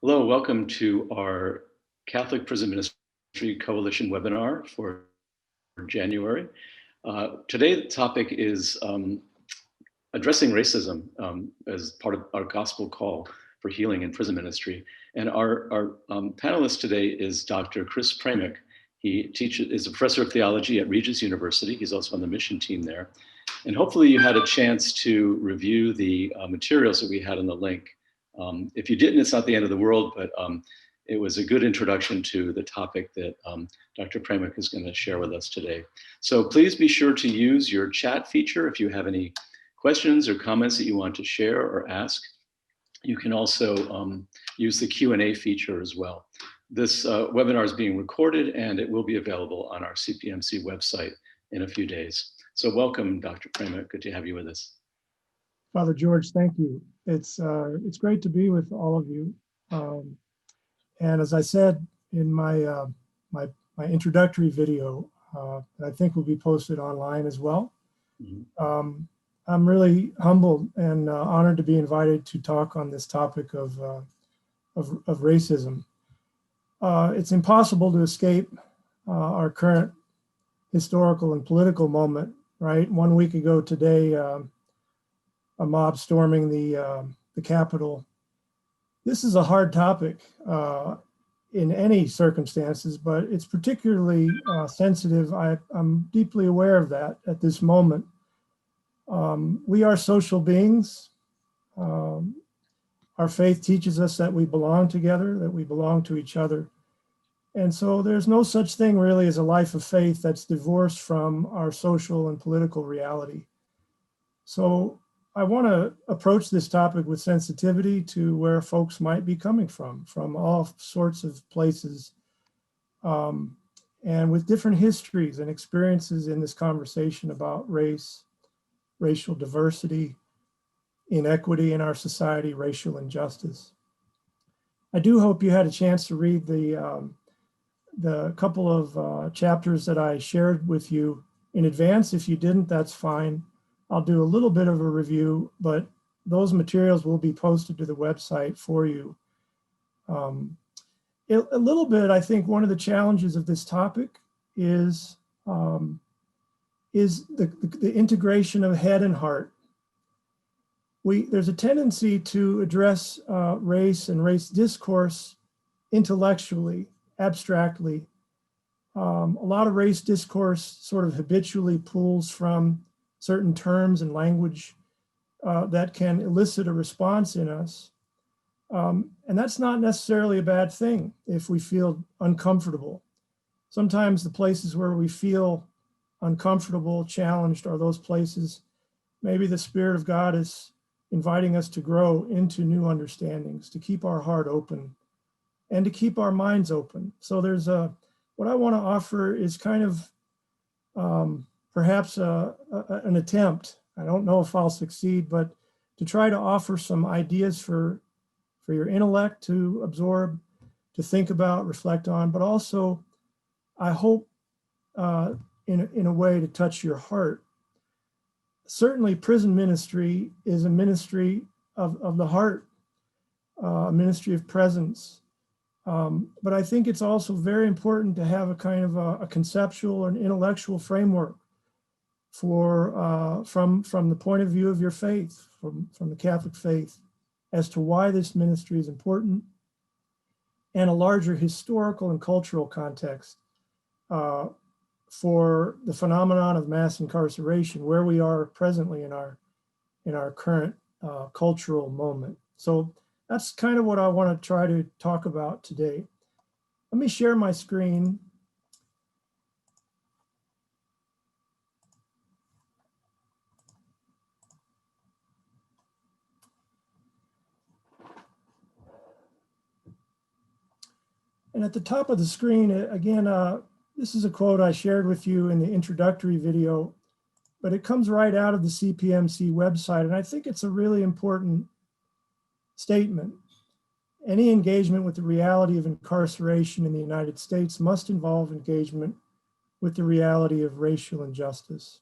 Hello, welcome to our Catholic Prison Ministry Coalition webinar for January. Today, the topic is addressing racism as part of our gospel call for healing in prison ministry. And our panelist today is Dr. Chris Pramuk. He is a professor of theology at Regis University. He's also on the mission team there. And hopefully you had a chance to review the materials that we had on the link. If you didn't, it's not the end of the world, but it was a good introduction to the topic that Dr. Pramuk is going to share with us today. So please be sure to use your chat feature if you have any questions or comments that you want to share or ask. You can also use the Q&A feature as well. This webinar is being recorded and it will be available on our CPMC website in a few days. So welcome, Dr. Pramuk. Good to have you with us. Father George, thank you. It's great to be with all of you. And as I said in my my introductory video, that I think will be posted online as well. Mm-hmm. I'm really humbled and honored to be invited to talk on this topic of racism. It's impossible to escape our current historical and political moment, right? 1 week ago today, a mob storming the Capitol. This is a hard topic in any circumstances, but it's particularly sensitive. I'm deeply aware of that at this moment. We are social beings. Our faith teaches us that we belong together, that we belong to each other. And so there's no such thing really as a life of faith that's divorced from our social and political reality. So I want to approach this topic with sensitivity to where folks might be coming from all sorts of places, and with different histories and experiences in this conversation about race, racial diversity, inequity in our society, racial injustice. I do hope you had a chance to read the couple of chapters that I shared with you in advance. If you didn't, that's fine. I'll do a little bit of a review, but those materials will be posted to the website for you. A little bit, I think one of the challenges of this topic is the integration of head and heart. There's a tendency to address race and race discourse intellectually, abstractly. A lot of race discourse sort of habitually pulls from certain terms and language that can elicit a response in us. And that's not necessarily a bad thing if we feel uncomfortable. Sometimes the places where we feel uncomfortable, challenged, are those places maybe the Spirit of God is inviting us to grow into new understandings, to keep our heart open and to keep our minds open. So there's what I want to offer is kind of perhaps an attempt. I don't know if I'll succeed, but to try to offer some ideas for your intellect to absorb, to think about, reflect on, but also I hope in a way to touch your heart. Certainly prison ministry is a ministry of the heart, a ministry of presence. But I think it's also very important to have a kind of a conceptual and intellectual framework for from the point of view of your faith, from the Catholic faith, as to why this ministry is important, and a larger historical and cultural context for the phenomenon of mass incarceration, where we are presently in our current cultural moment. So that's kind of what I want to try to talk about today. Let me share my screen. And at the top of the screen, again, this is a quote I shared with you in the introductory video, but it comes right out of the CPMC website. And I think it's a really important statement. Any engagement with the reality of incarceration in the United States must involve engagement with the reality of racial injustice.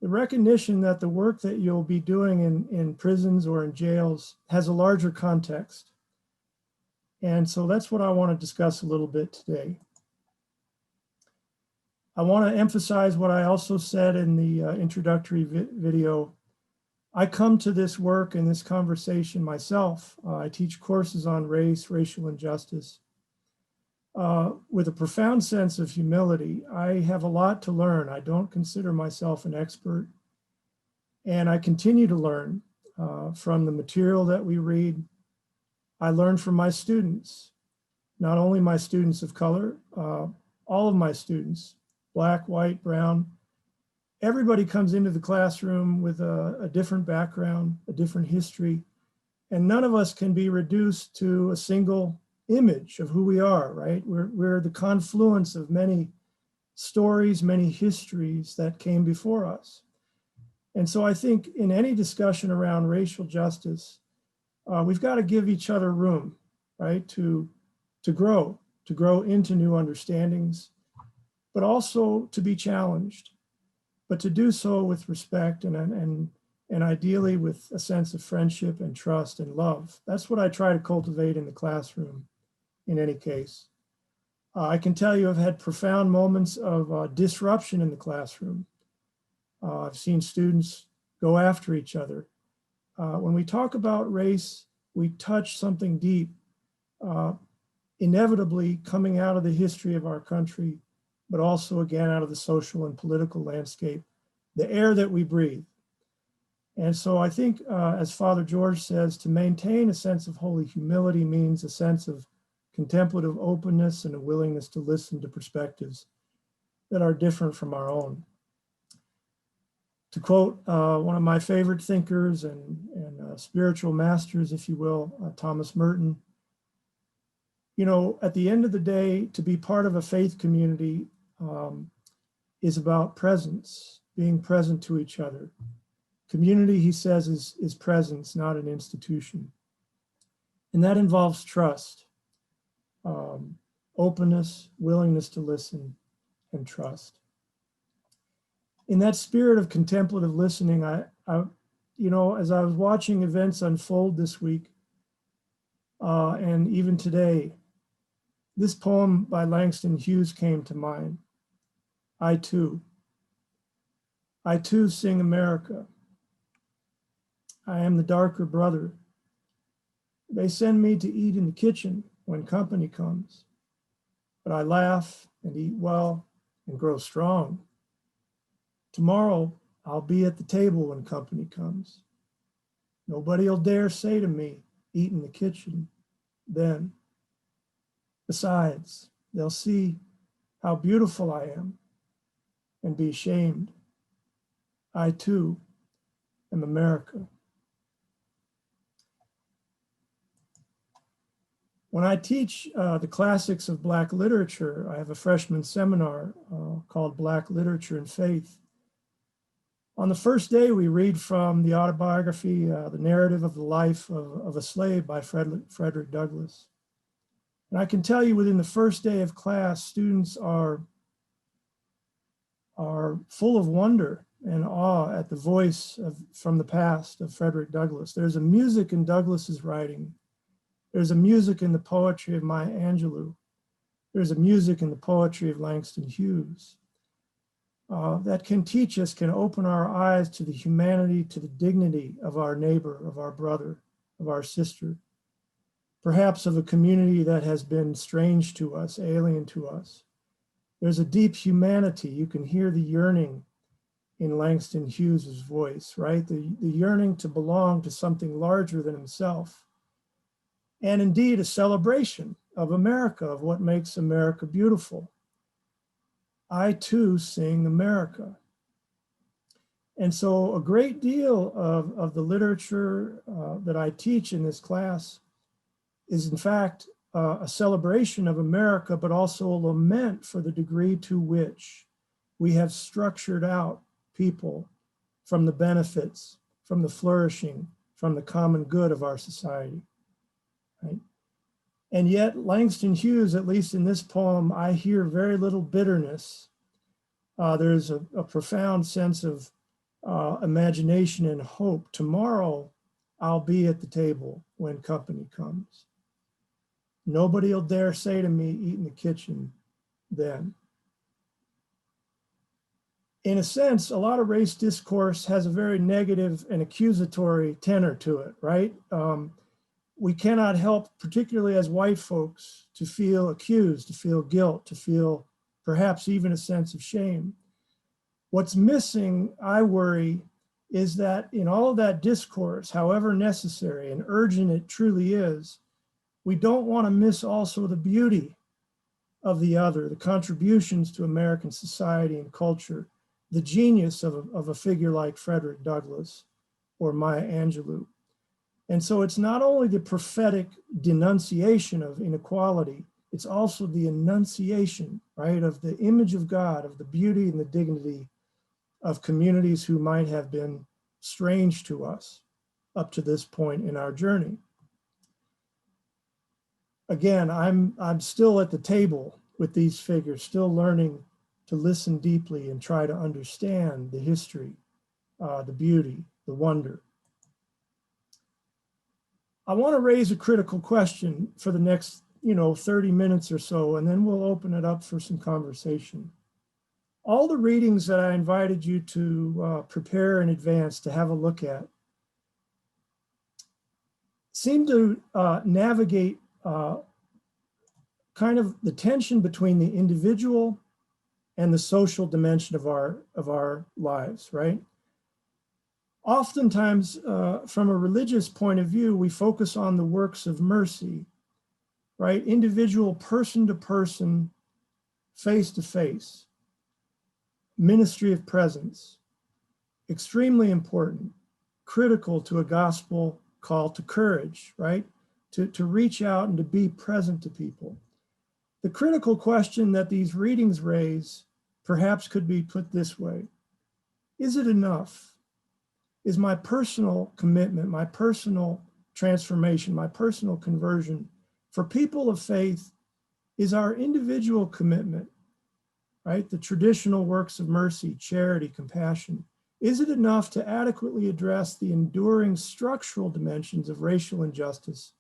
The recognition that the work that you'll be doing in prisons or in jails has a larger context. And so that's what I want to discuss a little bit today. I want to emphasize what I also said in the introductory video. I come to this work and this conversation myself. I teach courses on race, racial injustice, with a profound sense of humility. I have a lot to learn. I don't consider myself an expert. And I continue to learn from the material that we read. I learn from my students, not only my students of color, all of my students, black, white, brown. Everybody comes into the classroom with a different background, a different history, and none of us can be reduced to a single image of who we are, right? We're the confluence of many stories, many histories that came before us. And so I think in any discussion around racial justice, we've got to give each other room, right, to grow into new understandings, but also to be challenged, but to do so with respect and ideally with a sense of friendship and trust and love. That's what I try to cultivate in the classroom in any case. I can tell you I've had profound moments of disruption in the classroom. I've seen students go after each other. When we talk about race, we touch something deep, inevitably coming out of the history of our country, but also again out of the social and political landscape, the air that we breathe. And so I think, as Father George says, to maintain a sense of holy humility means a sense of contemplative openness and a willingness to listen to perspectives that are different from our own. To quote one of my favorite thinkers and spiritual masters, if you will, Thomas Merton, you know, at the end of the day, to be part of a faith community is about presence, being present to each other. Community, he says, is presence, not an institution. And that involves trust, openness, willingness to listen, and trust. In that spirit of contemplative listening, I you know, as I was watching events unfold this week, and even today, this poem by Langston Hughes came to mind. I too sing America. I am the darker brother. They send me to eat in the kitchen when company comes, but I laugh and eat well and grow strong. Tomorrow, I'll be at the table when company comes. Nobody'll dare say to me, eat in the kitchen then. Besides, they'll see how beautiful I am and be ashamed. I too am America. When I teach the classics of Black literature, I have a freshman seminar called Black Literature and Faith. On the first day, we read from the autobiography, The Narrative of the Life of a Slave by Frederick Douglass. And I can tell you within the first day of class, students are full of wonder and awe at the voice from the past of Frederick Douglass. There's a music in Douglass's writing. There's a music in the poetry of Maya Angelou. There's a music in the poetry of Langston Hughes that can teach us, can open our eyes to the humanity, to the dignity of our neighbor, of our brother, of our sister, perhaps of a community that has been strange to us, alien to us. There's a deep humanity. You can hear the yearning in Langston Hughes's voice, right? The yearning to belong to something larger than himself. And indeed, a celebration of America, of what makes America beautiful. I too sing America. And so a great deal of the literature that I teach in this class is in fact a celebration of America, but also a lament for the degree to which we have structured out people from the benefits, from the flourishing, from the common good of our society, right? And yet Langston Hughes, at least in this poem, I hear very little bitterness. There's a profound sense of imagination and hope. Tomorrow, I'll be at the table when company comes. Nobody will dare say to me, eat in the kitchen then. In a sense, a lot of race discourse has a very negative and accusatory tenor to it, right? We cannot help, particularly as white folks, to feel accused, to feel guilt, to feel perhaps even a sense of shame. What's missing, I worry, is that in all of that discourse, however necessary and urgent it truly is, we don't want to miss also the beauty of the other, the contributions to American society and culture, the genius of a figure like Frederick Douglass or Maya Angelou. And so it's not only the prophetic denunciation of inequality, it's also the enunciation, right, of the image of God, of the beauty and the dignity of communities who might have been strange to us up to this point in our journey. Again, I'm still at the table with these figures, still learning to listen deeply and try to understand the history, the beauty, the wonder. I want to raise a critical question for the next, 30 minutes or so, and then we'll open it up for some conversation. All the readings that I invited you to prepare in advance to have a look at seem to navigate kind of the tension between the individual and the social dimension of our lives, right? Oftentimes, from a religious point of view, we focus on the works of mercy, right? Individual, person to person, face to face, ministry of presence, extremely important, critical to a gospel call to courage, right? To reach out and to be present to people. The critical question that these readings raise perhaps could be put this way: is it enough? Is my personal commitment, my personal transformation, my personal conversion for people of faith, is our individual commitment, right? The traditional works of mercy, charity, compassion. Is it enough to adequately address the enduring structural dimensions of racial injustice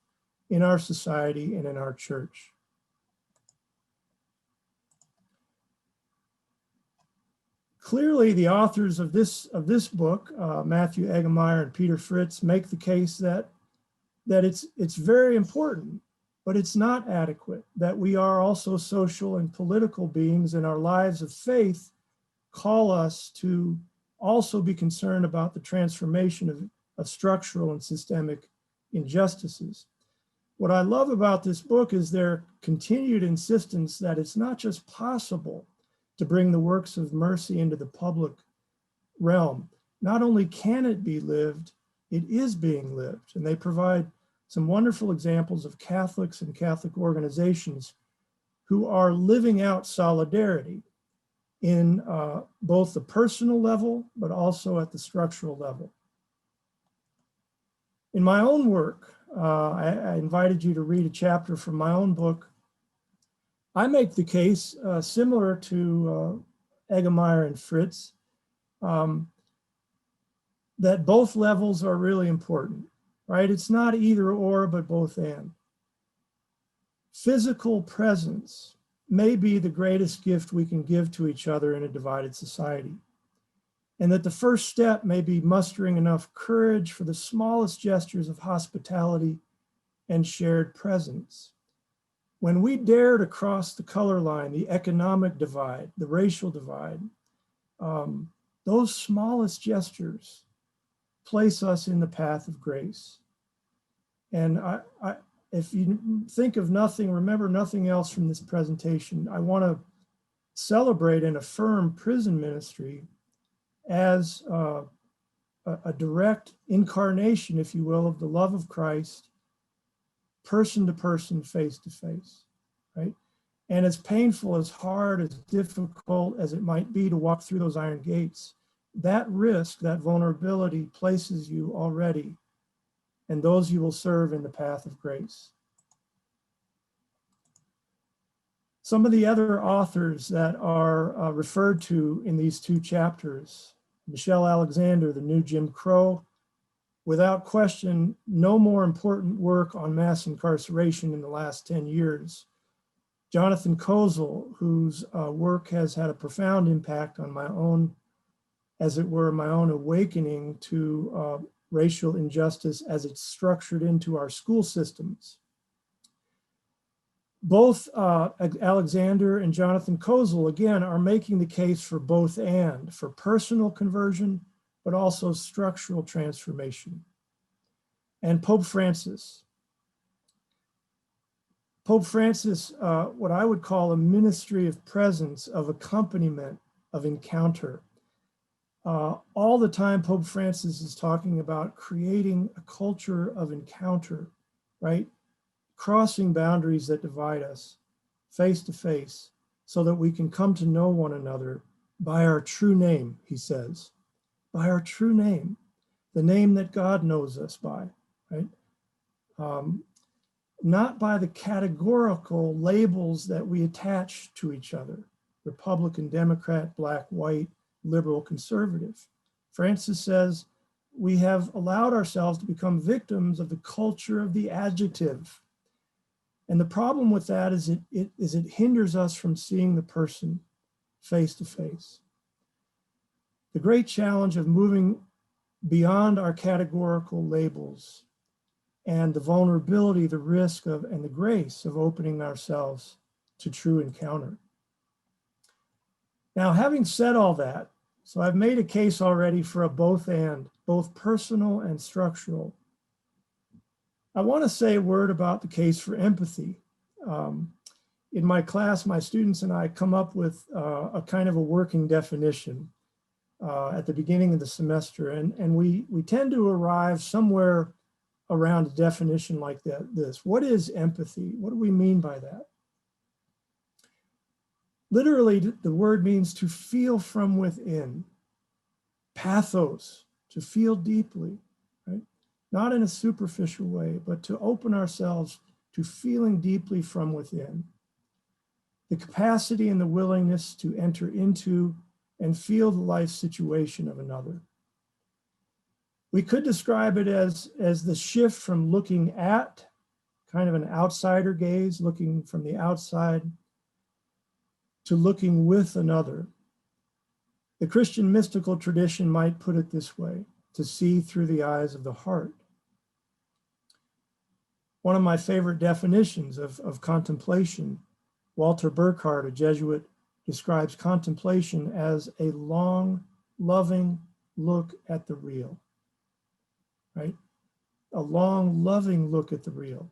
in our society and in our church? Clearly, the authors of this book, Matthew Egemeyer and Peter Fritz, make the case that it's very important, but it's not adequate, that we are also social and political beings, and our lives of faith call us to also be concerned about the transformation of structural and systemic injustices. What I love about this book is their continued insistence that it's not just possible to bring the works of mercy into the public realm. Not only can it be lived, it is being lived. And they provide some wonderful examples of Catholics and Catholic organizations who are living out solidarity in both the personal level, but also at the structural level. In my own work, I invited you to read a chapter from my own book. I make the case, similar to Egemeyer and Fritz, that both levels are really important, right? It's not either or, but both and. Physical presence may be the greatest gift we can give to each other in a divided society. And that the first step may be mustering enough courage for the smallest gestures of hospitality and shared presence. When we dare to cross the color line, the economic divide, the racial divide, those smallest gestures place us in the path of grace. And if you think of nothing, remember nothing else from this presentation, I want to celebrate and affirm prison ministry as a direct incarnation, if you will, of the love of Christ, person to person, face to face, right? And as painful, as hard, as difficult as it might be to walk through those iron gates, that risk, that vulnerability places you already and those you will serve in the path of grace. Some of the other authors that are referred to in these two chapters: Michelle Alexander, The New Jim Crow, without question, no more important work on mass incarceration in the last 10 years. Jonathan Kozol, whose work has had a profound impact on my own, as it were, my own awakening to racial injustice as it's structured into our school systems. Both Alexander and Jonathan Kozol, again, are making the case for both and, for personal conversion, but also structural transformation. And Pope Francis, what I would call a ministry of presence, of accompaniment, of encounter. All the time, Pope Francis is talking about creating a culture of encounter, right? Crossing boundaries that divide us face to face so that we can come to know one another by our true name, he says, by our true name, the name that God knows us by, right? Not by the categorical labels that we attach to each other, Republican, Democrat, black, white, liberal, conservative. Francis says we have allowed ourselves to become victims of the culture of the adjective. And the problem with that is it hinders us from seeing the person face to face. The great challenge of moving beyond our categorical labels and the vulnerability, the risk of, and the grace of opening ourselves to true encounter. Now, having said all that, so I've made a case already for a both and, both personal and structural. I want to say a word about the case for empathy. In my class, my students and I come up with a kind of a working definition at the beginning of the semester, and we tend to arrive somewhere around a definition like this. What is empathy? What do we mean by that? Literally, the word means to feel from within. Pathos, to feel deeply, right? Not in a superficial way, but to open ourselves to feeling deeply from within. The capacity and the willingness to enter into and feel the life situation of another. We could describe it as the shift from looking at, kind of an outsider gaze, looking from the outside, to looking with another. The Christian mystical tradition might put it this way: to see through the eyes of the heart. One of my favorite definitions of contemplation, Walter Burckhardt, a Jesuit, describes contemplation as a long, loving look at the real, right? A long, loving look at the real,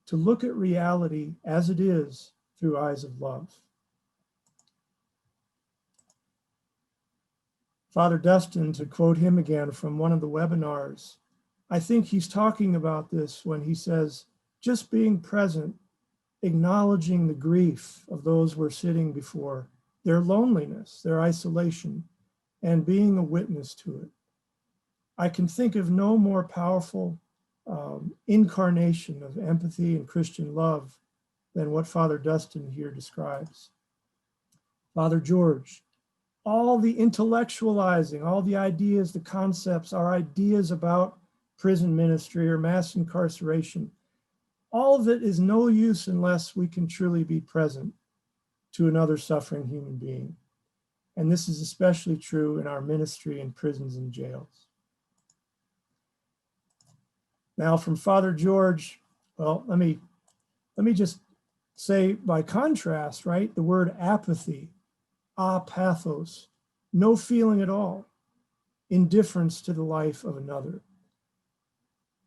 to look at reality as it is through eyes of love. Father Dustin, to quote him again from one of the webinars, I think he's talking about this when he says, just being present, acknowledging the grief of those we're sitting before, their loneliness, their isolation, and being a witness to it. I can think of no more powerful incarnation of empathy and Christian love than what Father Dustin here describes. Father George, all the intellectualizing, all the ideas, the concepts, our ideas about prison ministry or mass incarceration, all of it is no use unless we can truly be present to another suffering human being. And this is especially true in our ministry in prisons and jails. Now from Father George, well, let me just say by contrast, right? The word apathy, apathos, no feeling at all, indifference to the life of another.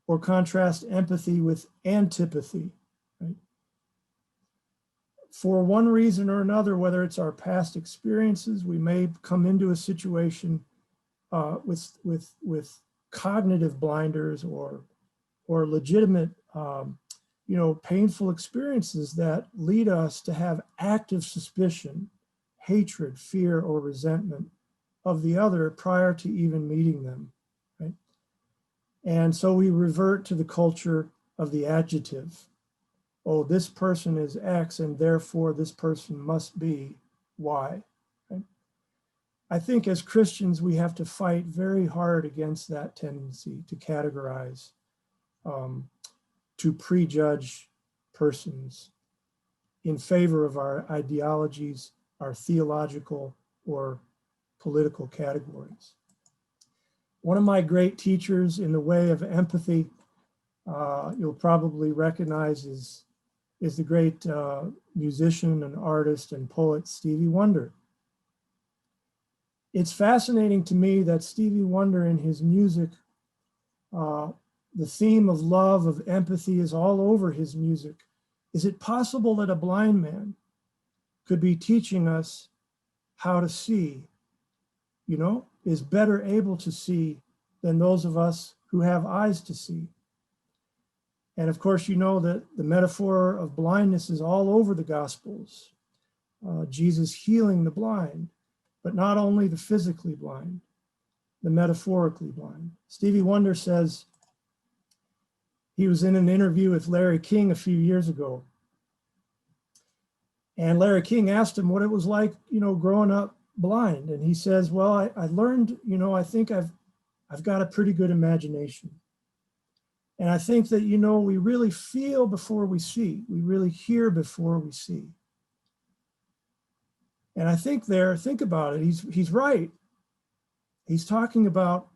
Or contrast empathy with antipathy, right? For one reason or another, whether it's our past experiences, we may come into a situation with cognitive blinders or legitimate, painful experiences that lead us to have active suspicion, hatred, fear, or resentment of the other prior to even meeting them, right? And so we revert to the culture of the adjective. Oh, this person is X, and therefore this person must be Y. Right? I think as Christians, we have to fight very hard against that tendency to categorize, to prejudge persons in favor of our ideologies, our theological or political categories. One of my great teachers in the way of empathy, you'll probably recognize is the great musician and artist and poet Stevie Wonder. It's fascinating to me that Stevie Wonder in his music, the theme of love, of empathy is all over his music. Is it possible that a blind man could be teaching us how to see, is better able to see than those of us who have eyes to see? And of course, you know that the metaphor of blindness is all over the Gospels. Jesus healing the blind, but not only the physically blind, the metaphorically blind. Stevie Wonder says, he was in an interview with Larry King a few years ago. And Larry King asked him what it was like, growing up blind. And he says, well, I learned, I think I've got a pretty good imagination. And I think that, we really feel before we see. We really hear before we see. And I think think about it, he's right. He's talking about,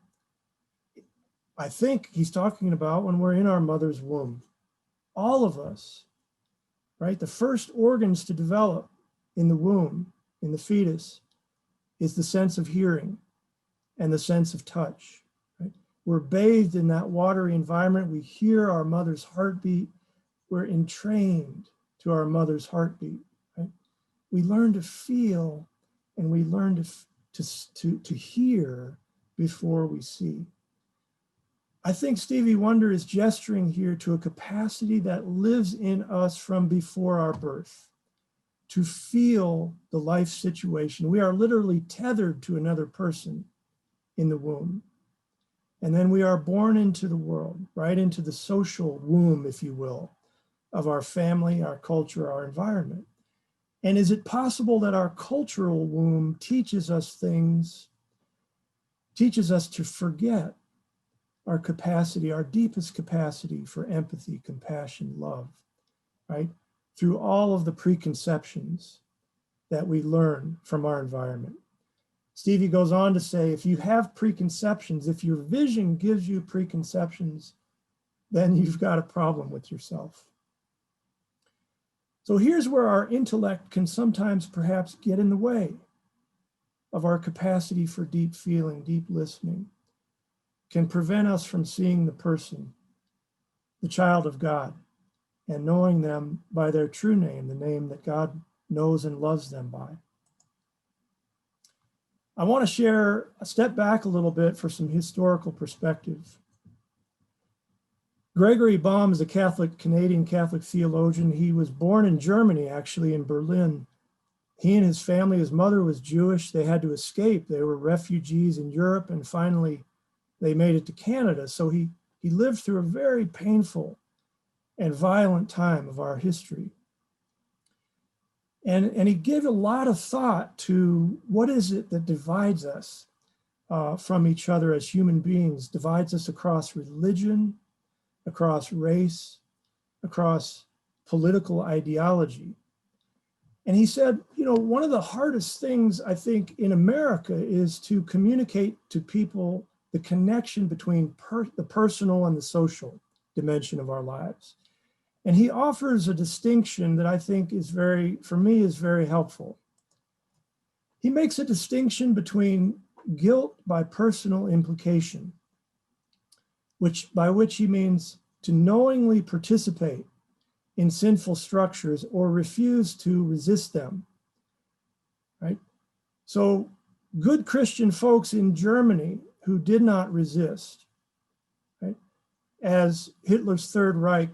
I think he's talking about when we're in our mother's womb. All of us, right? The first organs to develop in the womb, in the fetus, is the sense of hearing and the sense of touch. Right? We're bathed in that watery environment. We hear our mother's heartbeat. We're entrained to our mother's heartbeat. Right? We learn to feel and we learn to hear before we see. I think Stevie Wonder is gesturing here to a capacity that lives in us from before our birth, to feel the life situation. We are literally tethered to another person in the womb. And then we are born into the world, right into the social womb, if you will, of our family, our culture, our environment. And is it possible that our cultural womb teaches us things, teaches us to forget our capacity, our deepest capacity for empathy, compassion, love, right? Through all of the preconceptions that we learn from our environment. Stevie goes on to say, if you have preconceptions, if your vision gives you preconceptions, then you've got a problem with yourself. So here's where our intellect can sometimes perhaps get in the way of our capacity for deep feeling, deep listening, can prevent us from seeing the person, the child of God, and knowing them by their true name, the name that God knows and loves them by. I want to step back a little bit for some historical perspective. Gregory Baum is a Canadian Catholic theologian. He was born in Germany, actually in Berlin. He and his family, his mother was Jewish. They had to escape. They were refugees in Europe, and finally they made it to Canada. So he lived through a very painful and violent time of our history. And he gave a lot of thought to what is it that divides us from each other as human beings, divides us across religion, across race, across political ideology. And he said, one of the hardest things I think in America is to communicate to people the connection between the personal and the social dimension of our lives. And he offers a distinction that I think is for me is very helpful. He makes a distinction between guilt by personal implication, by which he means to knowingly participate in sinful structures or refuse to resist them, right? So good Christian folks in Germany who did not resist, right, as Hitler's Third Reich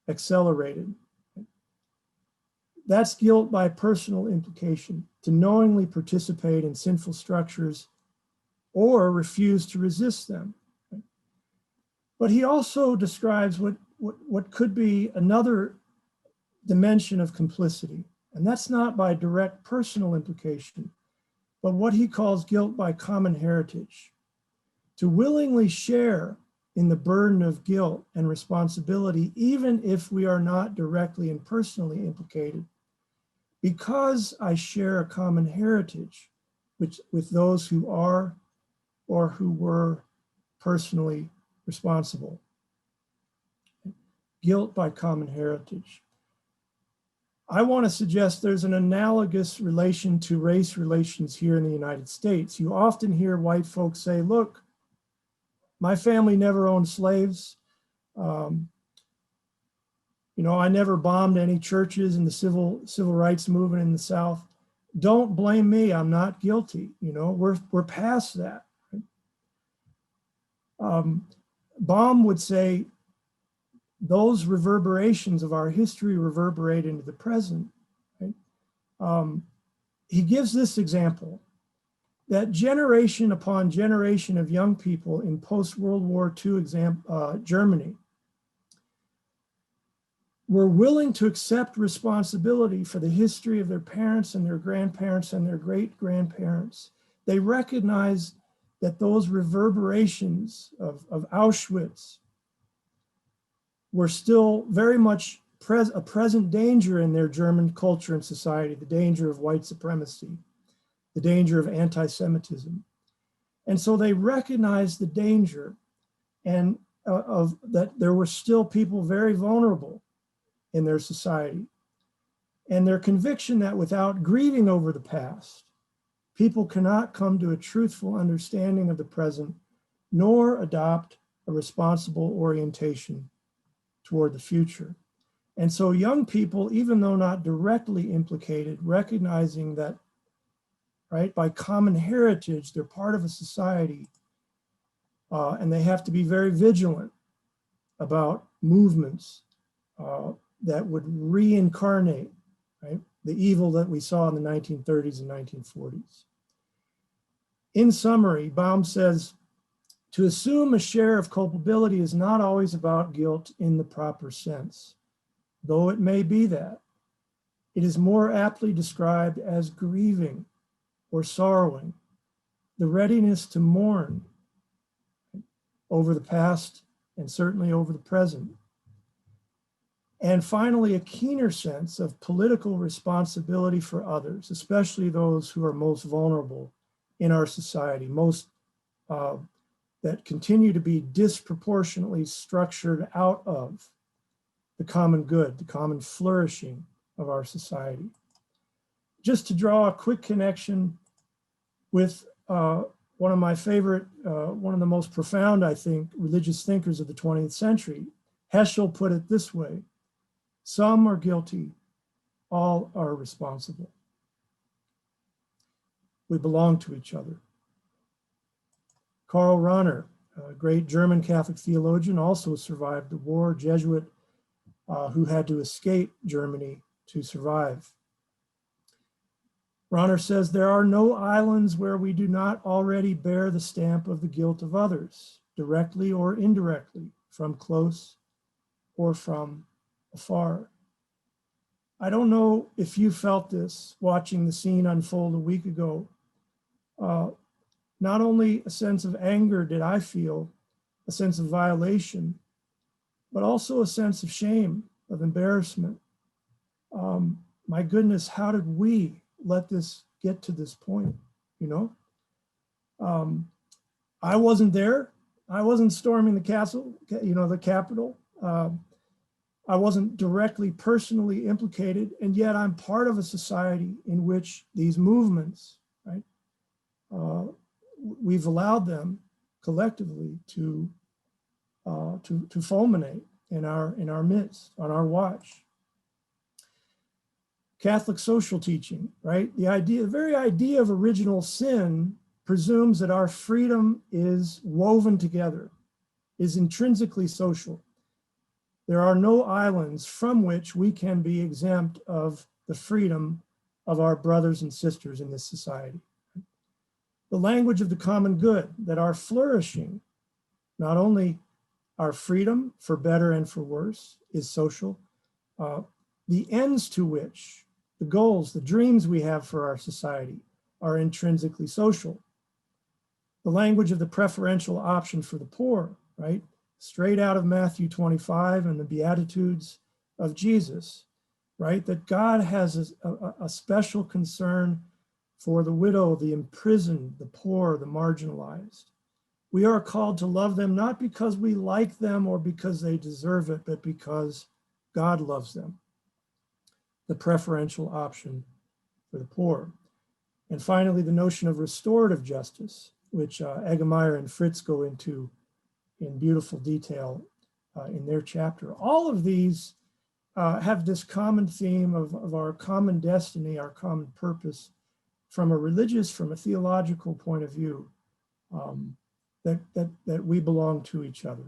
accelerated. That's guilt by personal implication, to knowingly participate in sinful structures or refuse to resist them. But he also describes what could be another dimension of complicity, and that's not by direct personal implication, but what he calls guilt by common heritage. To willingly share in the burden of guilt and responsibility, even if we are not directly and personally implicated, because I share a common heritage with those who are or who were personally responsible. Guilt by common heritage. I want to suggest there's an analogous relation to race relations here in the United States. You often hear white folks say, look, my family never owned slaves. I never bombed any churches in the civil rights movement in the South. Don't blame me, I'm not guilty. We're past that. Baum would say, those reverberations of our history reverberate into the present. Right? He gives this example, that generation upon generation of young people in post-World War II Germany were willing to accept responsibility for the history of their parents and their grandparents and their great-grandparents. They recognized that those reverberations of Auschwitz were still very much a present danger in their German culture and society, the danger of white supremacy, the danger of anti-Semitism. And so they recognized the danger and of that there were still people very vulnerable in their society. And their conviction that without grieving over the past, people cannot come to a truthful understanding of the present, nor adopt a responsible orientation toward the future. And so young people, even though not directly implicated, recognizing that, right, by common heritage, they're part of a society, and they have to be very vigilant about movements that would reincarnate, right, the evil that we saw in the 1930s and 1940s. In summary, Baum says, to assume a share of culpability is not always about guilt in the proper sense, though it may be that. It is more aptly described as grieving or sorrowing, the readiness to mourn over the past and certainly over the present. And finally, a keener sense of political responsibility for others, especially those who are most vulnerable in our society, most that continue to be disproportionately structured out of the common good, the common flourishing of our society. Just to draw a quick connection with one of my favorite, one of the most profound, I think, religious thinkers of the 20th century, Heschel put it this way: some are guilty, all are responsible. We belong to each other. Karl Rahner, a great German Catholic theologian, also survived the war, Jesuit who had to escape Germany to survive. Rahner says, there are no islands where we do not already bear the stamp of the guilt of others, directly or indirectly, from close or from afar. I don't know if you felt this watching the scene unfold a week ago. Not only a sense of anger did I feel, a sense of violation, but also a sense of shame, of embarrassment. My goodness, how did we let this get to this point, I wasn't there. I wasn't storming the castle, the Capitol. I wasn't directly personally implicated, and yet I'm part of a society in which these movements, right, we've allowed them collectively to fulminate in our midst, on our watch. Catholic social teaching, right? The very idea of original sin presumes that our freedom is woven together, is intrinsically social. There are no islands from which we can be exempt of the freedom of our brothers and sisters in this society. The language of the common good, that our flourishing, not only our freedom for better and for worse, is social, the ends to which, the goals, the dreams we have for our society are intrinsically social. The language of the preferential option for the poor, right? Straight out of Matthew 25 and the Beatitudes of Jesus, right? That God has a special concern for the widow, the imprisoned, the poor, the marginalized. We are called to love them not because we like them or because they deserve it, but because God loves them. The preferential option for the poor. And finally, the notion of restorative justice, which Egemeyer and Fritz go into in beautiful detail in their chapter. All of these have this common theme of our common destiny, our common purpose, from a religious, from a theological point of view, that we belong to each other.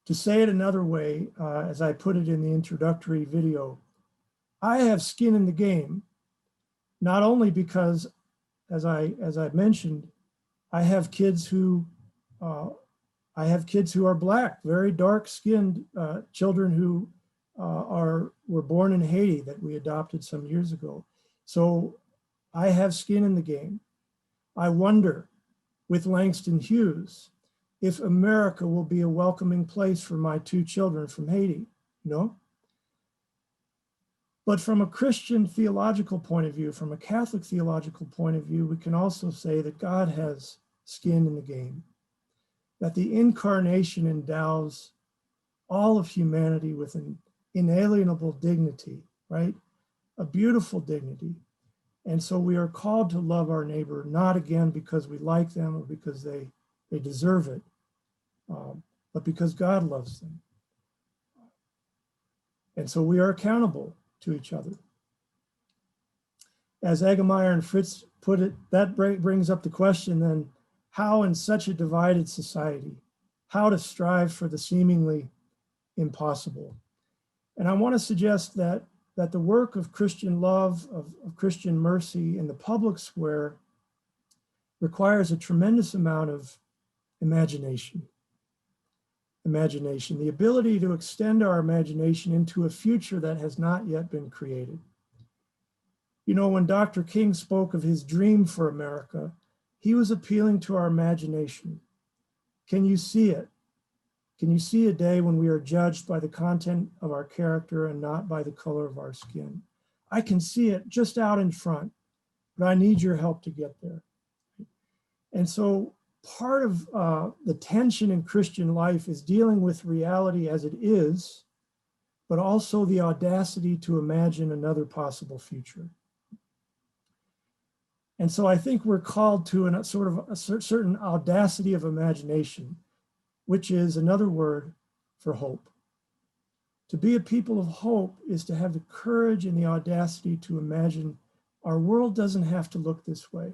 To say it another way, as I put it in the introductory video, I have skin in the game, not only because, as I mentioned, I have kids who are Black, very dark-skinned children who were born in Haiti that we adopted some years ago. So I have skin in the game. I wonder, with Langston Hughes, if America will be a welcoming place for my two children from Haiti, you know? But from a Christian theological point of view, from a Catholic theological point of view, we can also say that God has skin in the game, that the incarnation endows all of humanity with an inalienable dignity, right? A beautiful dignity. And so we are called to love our neighbor, not again because we like them or because they deserve it, but because God loves them. And so we are accountable to each other. As Egemeyer and Fritz put it, that brings up the question then, how in such a divided society, how to strive for the seemingly impossible. And I want to suggest that the work of Christian love, of Christian mercy in the public square requires a tremendous amount of imagination. The ability to extend our imagination into a future that has not yet been created. You know, when Dr. King spoke of his dream for America, he was appealing to our imagination. Can you see it? Can you see a day when we are judged by the content of our character and not by the color of our skin? I can see it just out in front, but I need your help to get there. And so part of the tension in Christian life is dealing with reality as it is, but also the audacity to imagine another possible future. And so I think we're called to a certain audacity of imagination, which is another word for hope. To be a people of hope is to have the courage and the audacity to imagine our world doesn't have to look this way,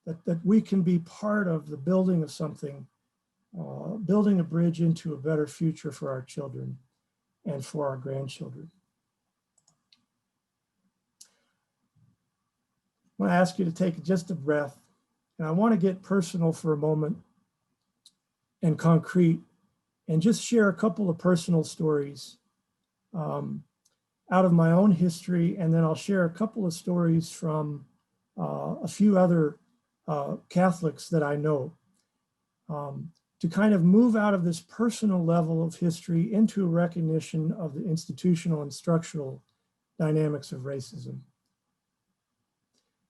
that we can be part of the building of something, building a bridge into a better future for our children and for our grandchildren. I want to ask you to take just a breath, and I want to get personal for a moment and concrete and just share a couple of personal stories out of my own history, and then I'll share a couple of stories from a few other Catholics that I know, to kind of move out of this personal level of history into a recognition of the institutional and structural dynamics of racism.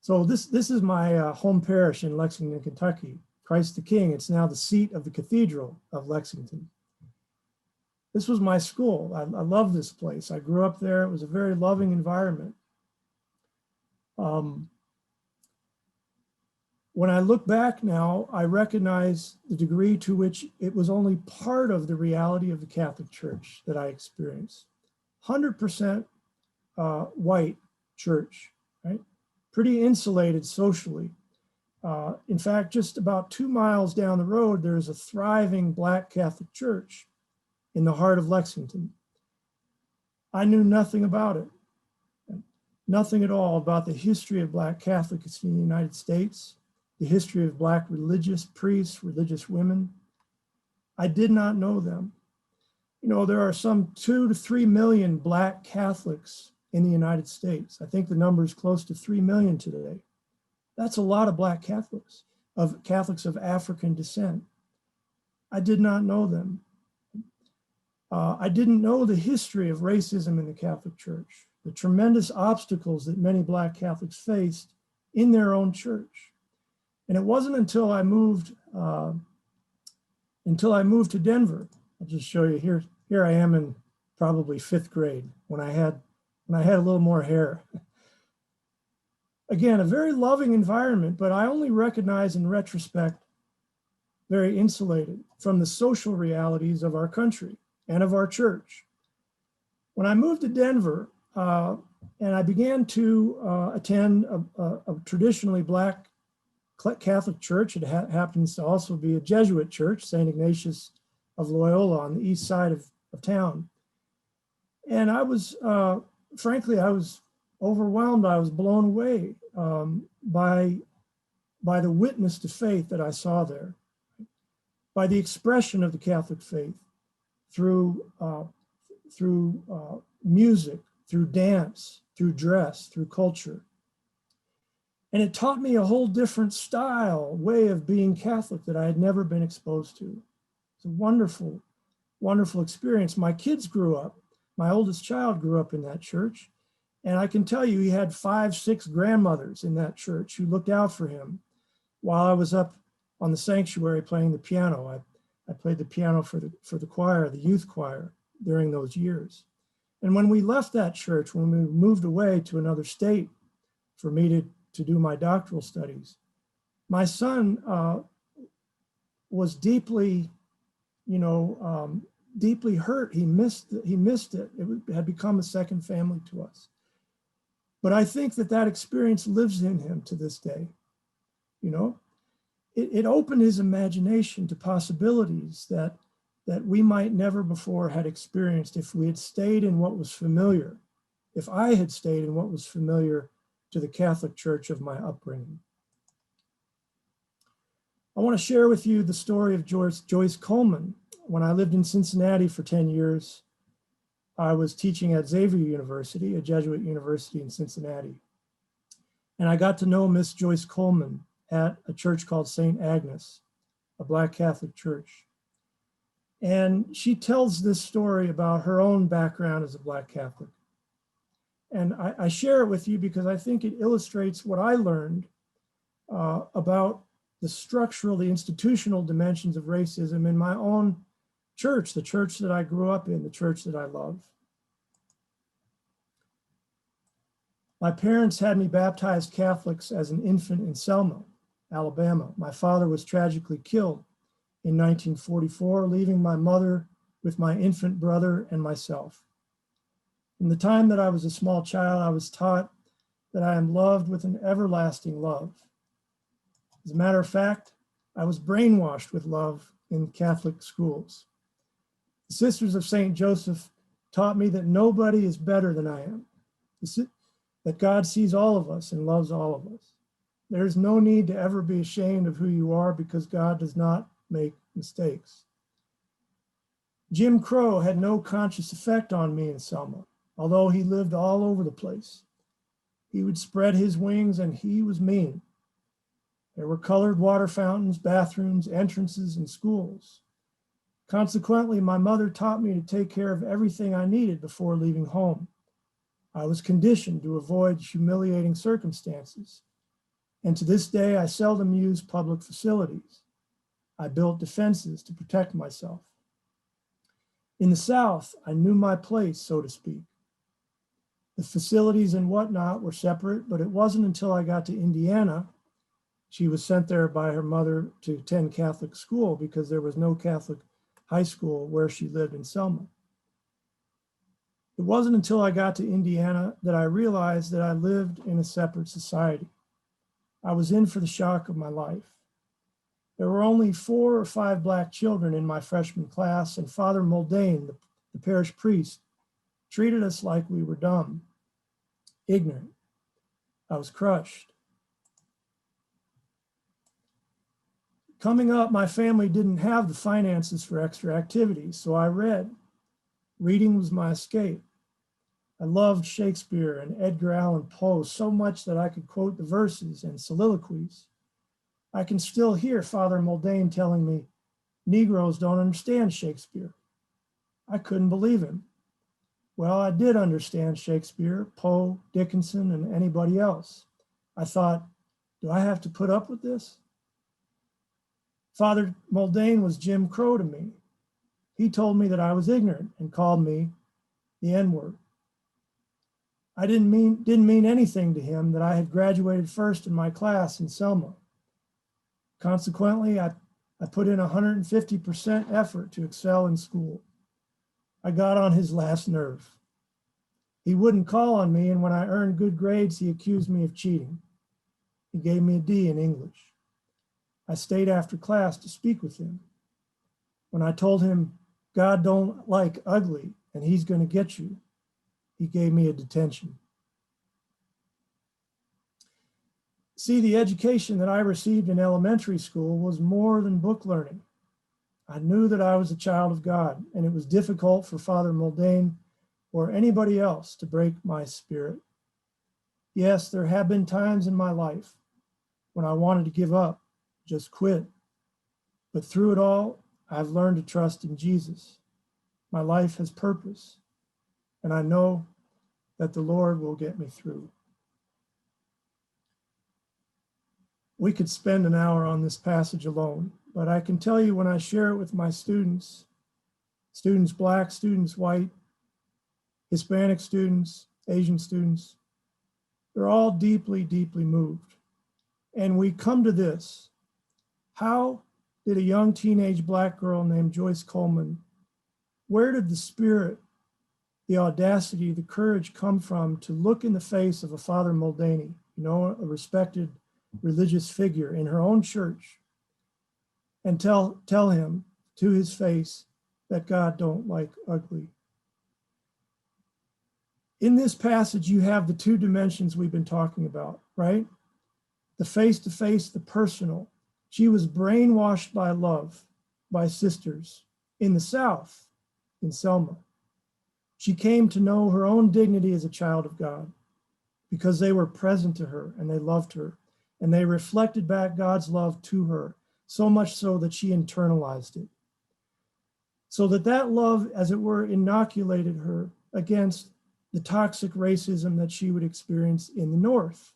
So this is my home parish in Lexington, Kentucky, Christ the King. It's now the seat of the Cathedral of Lexington. This was my school. I love this place. I grew up there. It was a very loving environment. When I look back now, I recognize the degree to which it was only part of the reality of the Catholic Church that I experienced. 100% white church, right? Pretty insulated socially. In fact, just about 2 miles down the road, there's a thriving Black Catholic church in the heart of Lexington. I knew nothing about it, nothing at all about the history of Black Catholics in the United States, the history of Black religious priests, religious women. I did not know them. You know, there are some 2 to 3 million Black Catholics in the United States. I think the number is close to 3 million today. That's a lot of Black Catholics, of Catholics of African descent. I did not know them. I didn't know the history of racism in the Catholic Church, the tremendous obstacles that many Black Catholics faced in their own church. And it wasn't until I moved to Denver. I'll just show you here. Here I am in probably 5th grade when I had a little more hair. Again, a very loving environment, but I only recognize in retrospect, very insulated from the social realities of our country and of our church. When I moved to Denver, and I began to attend a traditionally Black Catholic church. It happens to also be a Jesuit church, St. Ignatius of Loyola on the east side of town. And I was, frankly, I was overwhelmed. I was blown away by the witness to faith that I saw there, by the expression of the Catholic faith through music, through dance, through dress, through culture. And it taught me a whole different style, way of being Catholic that I had never been exposed to. It's a wonderful, wonderful experience. My kids grew up, my oldest child grew up in that church. And I can tell you, he had 5, 6 grandmothers in that church who looked out for him while I was up on the sanctuary playing the piano. I played the piano for the choir, the youth choir, during those years. And when we left that church, when we moved away to another state for me to do my doctoral studies, my son was deeply, deeply hurt. He missed it. It had become a second family to us. But I think that experience lives in him to this day. It opened his imagination to possibilities that we might never before had experienced if we had stayed in what was familiar, if I had stayed in what was familiar to the Catholic Church of my upbringing. I want to share with you the story of Joyce Coleman. When I lived in Cincinnati for 10 years, I was teaching at Xavier University, a Jesuit university in Cincinnati. And I got to know Miss Joyce Coleman at a church called St. Agnes, a Black Catholic church. And she tells this story about her own background as a Black Catholic. And I share it with you because I think it illustrates what I learned about the institutional dimensions of racism in my own church, the church that I grew up in, the church that I love. My parents had me baptized Catholics as an infant in Selma, Alabama. My father was tragically killed in 1944, leaving my mother with my infant brother and myself. From the time that I was a small child, I was taught that I am loved with an everlasting love. As a matter of fact, I was brainwashed with love in Catholic schools. The Sisters of St. Joseph taught me that nobody is better than I am, that God sees all of us and loves all of us. There's no need to ever be ashamed of who you are because God does not make mistakes. Jim Crow had no conscious effect on me in Selma, although he lived all over the place. He would spread his wings and he was mean. There were colored water fountains, bathrooms, entrances, and schools. Consequently, my mother taught me to take care of everything I needed before leaving home. I was conditioned to avoid humiliating circumstances. And to this day, I seldom use public facilities. I built defenses to protect myself. In the South, I knew my place, so to speak. The facilities and whatnot were separate, but it wasn't until I got to Indiana. She was sent there by her mother to attend Catholic school because there was no Catholic high school where she lived in Selma. It wasn't until I got to Indiana that I realized that I lived in a separate society. I was in for the shock of my life. There were only 4 or 5 Black children in my freshman class, and Father Muldain, the parish priest, treated us like we were dumb, ignorant. I was crushed. Coming up, my family didn't have the finances for extra activities, so I read. Reading was my escape. I loved Shakespeare and Edgar Allan Poe so much that I could quote the verses and soliloquies. I can still hear Father Muldain telling me, Negroes don't understand Shakespeare. I couldn't believe him. Well, I did understand Shakespeare, Poe, Dickinson, and anybody else. I thought, do I have to put up with this? Father Muldain was Jim Crow to me. He told me that I was ignorant and called me the N-word. I didn't mean anything to him that I had graduated first in my class in Selma. Consequently, I put in 150% effort to excel in school. I got on his last nerve. He wouldn't call on me, and when I earned good grades, he accused me of cheating. He gave me a D in English. I stayed after class to speak with him. When I told him, God don't like ugly, and he's going to get you, he gave me a detention. See, the education that I received in elementary school was more than book learning. I knew that I was a child of God, and it was difficult for Father Muldain or anybody else to break my spirit. Yes, there have been times in my life when I wanted to give up, just quit. But through it all, I've learned to trust in Jesus. My life has purpose, and I know that the Lord will get me through. We could spend an hour on this passage alone, but I can tell you when I share it with my students Black, students white, Hispanic students, Asian students, they're all deeply, deeply moved. And we come to this: how did a young teenage Black girl named Joyce Coleman, where did the spirit, the audacity, the courage come from to look in the face of a Father Muldain, a respected religious figure in her own church, and tell him to his face that God don't like ugly? In this passage, you have the two dimensions we've been talking about, right? The face-to-face, the personal. She was brainwashed by love, by sisters in the South, in Selma. She came to know her own dignity as a child of God because they were present to her and they loved her and they reflected back God's love to her, so much so that she internalized it. So that love, as it were, inoculated her against the toxic racism that she would experience in the North.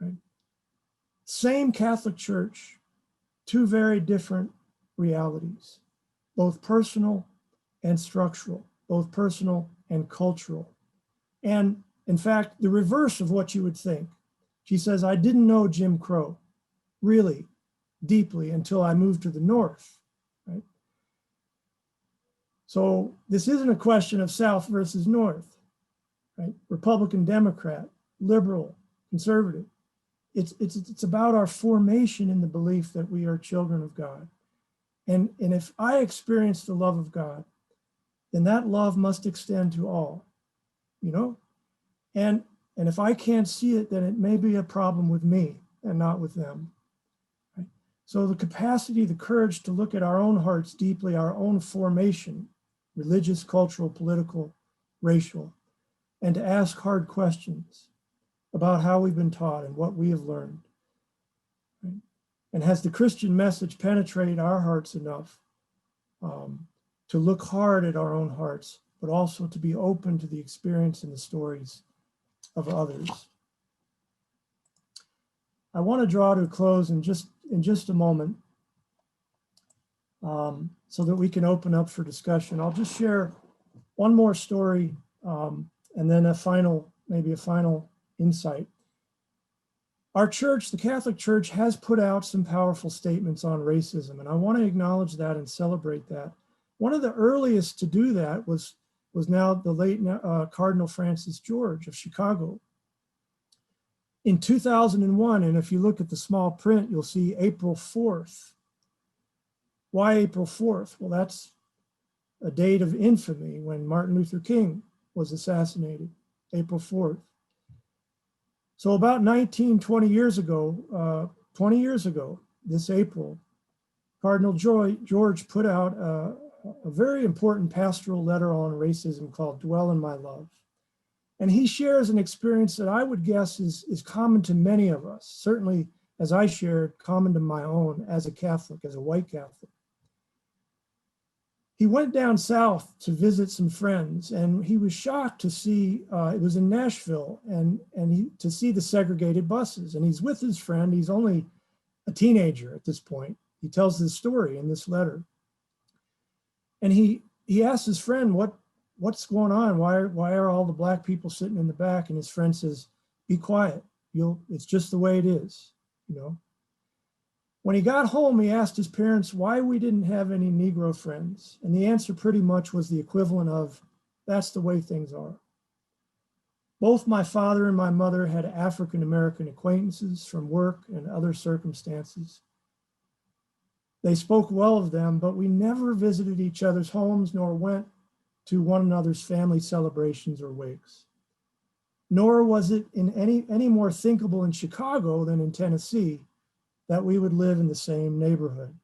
Right? Same Catholic Church, two very different realities, both personal and structural, both personal and cultural. And in fact, the reverse of what you would think. She says, I didn't know Jim Crow really deeply until I moved to the North. Right? So this isn't a question of South versus North, right? Republican, Democrat, liberal, conservative. It's about our formation in the belief that we are children of God. And if I experience the love of God, then that love must extend to all, And if I can't see it, then it may be a problem with me and not with them. Right? So the capacity, the courage to look at our own hearts deeply, our own formation, religious, cultural, political, racial, and to ask hard questions about how we've been taught and what we have learned. Right? And has the Christian message penetrated our hearts enough to look hard at our own hearts, but also to be open to the experience and the stories of others? I want to draw to a close in just a moment so that we can open up for discussion. I'll just share one more story and then maybe a final insight. Our church, the Catholic Church, has put out some powerful statements on racism, and I want to acknowledge that and celebrate that. One of the earliest to do that was now the late Cardinal Francis George of Chicago. In 2001, and if you look at the small print, you'll see April 4th. Why April 4th? Well, that's a date of infamy when Martin Luther King was assassinated, April 4th. So about 20 years ago, this April, Cardinal George put out a very important pastoral letter on racism called Dwell in My Love. And he shares an experience that I would guess is common to many of us, certainly as I shared, common to my own as a Catholic, as a white Catholic. He went down south to visit some friends, and he was shocked to see, it was in Nashville, to see the segregated buses. And he's with his friend. He's only a teenager at this point. He tells this story in this letter. And he asks his friend, what's going on? Why are all the Black people sitting in the back? And his friend says, be quiet. It's just the way it is, you know. When he got home, he asked his parents why we didn't have any Negro friends. And the answer pretty much was the equivalent of, that's the way things are. Both my father and my mother had African-American acquaintances from work and other circumstances. They spoke well of them, but we never visited each other's homes nor went to one another's family celebrations or wakes. Nor was it in any more thinkable in Chicago than in Tennessee that we would live in the same neighborhood.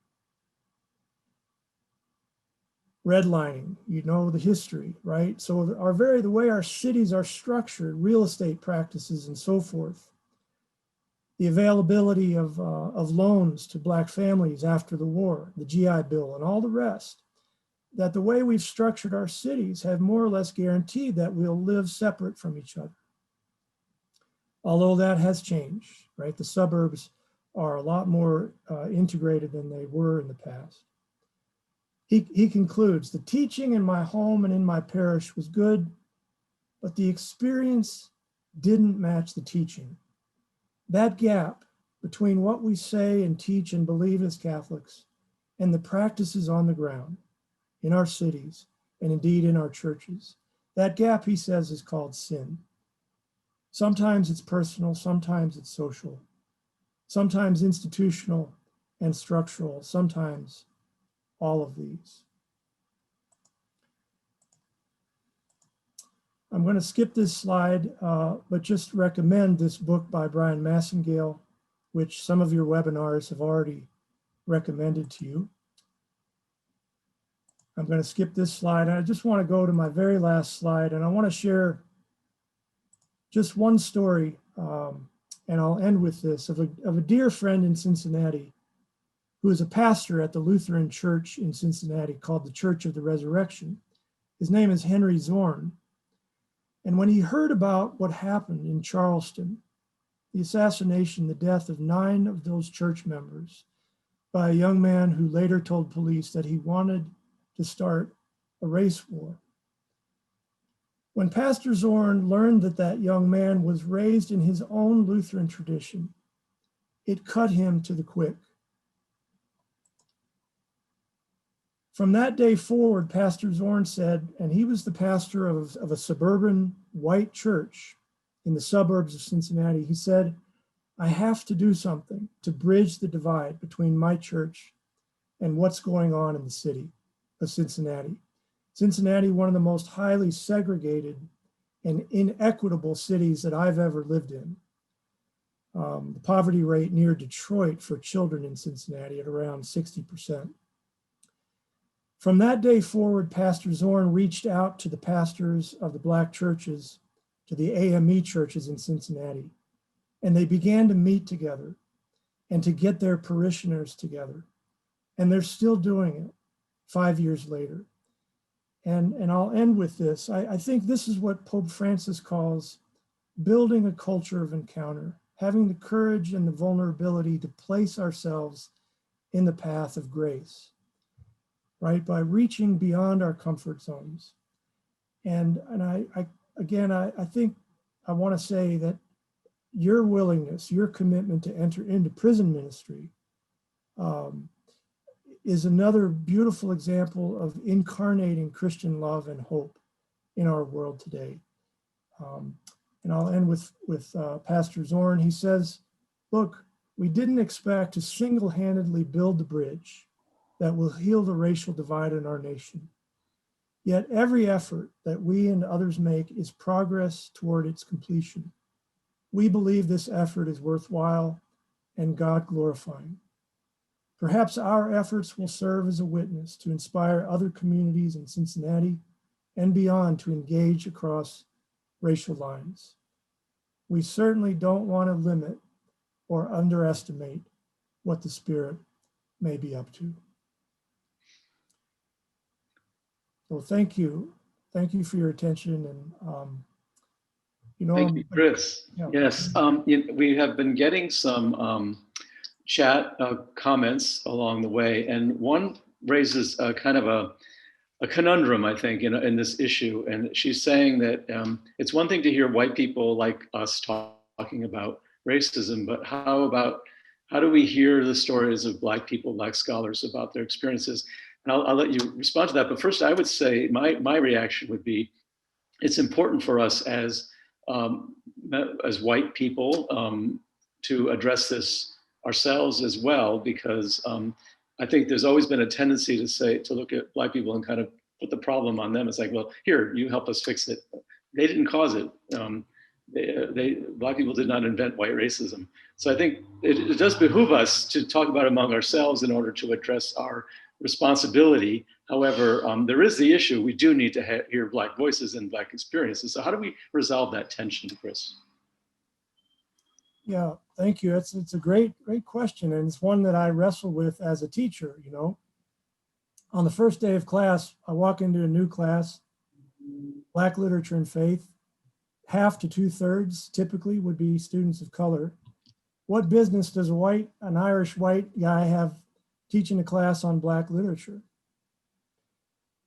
Redlining, you know the history, right? So the way our cities are structured, real estate practices and so forth, the availability of loans to Black families after the war, the GI Bill and all the rest, that the way we've structured our cities have more or less guaranteed that we'll live separate from each other. Although that has changed, right? The suburbs are a lot more integrated than they were in the past. He concludes, the teaching in my home and in my parish was good, but the experience didn't match the teaching. That gap between what we say and teach and believe as Catholics and the practices on the ground in our cities and indeed in our churches, that gap, he says, is called sin. Sometimes it's personal, sometimes it's social, sometimes institutional and structural, sometimes all of these. I'm going to skip this slide, but just recommend this book by Brian Massengale, which some of your webinars have already recommended to you. I'm going to skip this slide. I just want to go to my very last slide, and I want to share just one story, and I'll end with this, of a dear friend in Cincinnati who is a pastor at the Lutheran Church in Cincinnati called the Church of the Resurrection. His name is Henry Zorn. And when he heard about what happened in Charleston, the assassination, the death of 9 of those church members by a young man who later told police that he wanted to start a race war. When Pastor Zorn learned that that young man was raised in his own Lutheran tradition, it cut him to the quick. From that day forward, Pastor Zorn said, and he was the pastor of a suburban white church in the suburbs of Cincinnati, he said, I have to do something to bridge the divide between my church and what's going on in the city of Cincinnati. Cincinnati, one of the most highly segregated and inequitable cities that I've ever lived in. The poverty rate near Detroit for children in Cincinnati at around 60%. From that day forward, Pastor Zorn reached out to the pastors of the Black churches, to the AME churches in Cincinnati, and they began to meet together and to get their parishioners together. And they're still doing it 5 years later. And I'll end with this. I think this is what Pope Francis calls building a culture of encounter, having the courage and the vulnerability to place ourselves in the path of grace, right? By reaching beyond our comfort zones. And I think I want to say that your willingness, your commitment to enter into prison ministry is another beautiful example of incarnating Christian love and hope in our world today. And I'll end with Pastor Zorn. He says, look, we didn't expect to single-handedly build the bridge that will heal the racial divide in our nation. Yet every effort that we and others make is progress toward its completion. We believe this effort is worthwhile and God glorifying. Perhaps our efforts will serve as a witness to inspire other communities in Cincinnati and beyond to engage across racial lines. We certainly don't want to limit or underestimate what the Spirit may be up to. So thank you. Thank you for your attention. And, Thank you, Chris. Yeah. Yes, we have been getting some chat comments along the way, and one raises a kind of a conundrum, I think, in this issue. And she's saying that it's one thing to hear white people like us talking about racism, but how do we hear the stories of Black people, Black scholars about their experiences? And I'll let you respond to that. But first, I would say my reaction would be, it's important for us as white people to address this ourselves as well, because I think there's always been a tendency to look at Black people and kind of put the problem on them. It's like, well, here, you help us fix it. They didn't cause it. Black people did not invent white racism. So I think it does behoove us to talk about it among ourselves in order to address our responsibility. However, there is the issue, we do need to hear Black voices and Black experiences. So how do we resolve that tension, Chris? Yeah, thank you. It's a great question. And it's one that I wrestle with as a teacher, On the first day of class, I walk into a new class, Black literature and faith. Half to 2/3 typically would be students of color. What business does an Irish white guy have teaching a class on Black literature?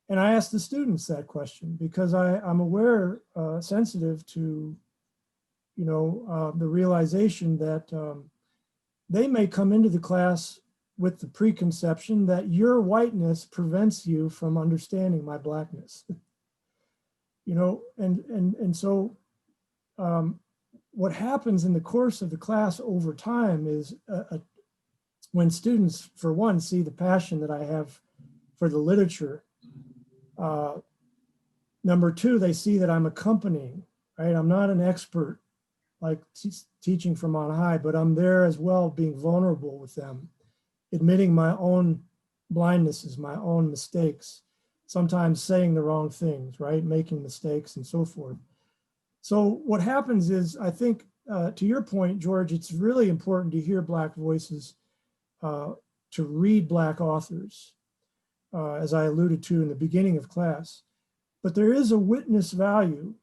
And I ask the students that question because I'm aware, sensitive to, the realization that they may come into the class with the preconception that your whiteness prevents you from understanding my Blackness. And so what happens in the course of the class over time is when students, for one, see the passion that I have for the literature. Number two, they see that I'm accompanying, right? I'm not an expert like teaching from on high, but I'm there as well, being vulnerable with them, admitting my own blindnesses, my own mistakes, sometimes saying the wrong things, right? Making mistakes and so forth. So what happens is, I think, to your point, George, it's really important to hear Black voices, to read Black authors, as I alluded to in the beginning of class. But there is a witness value,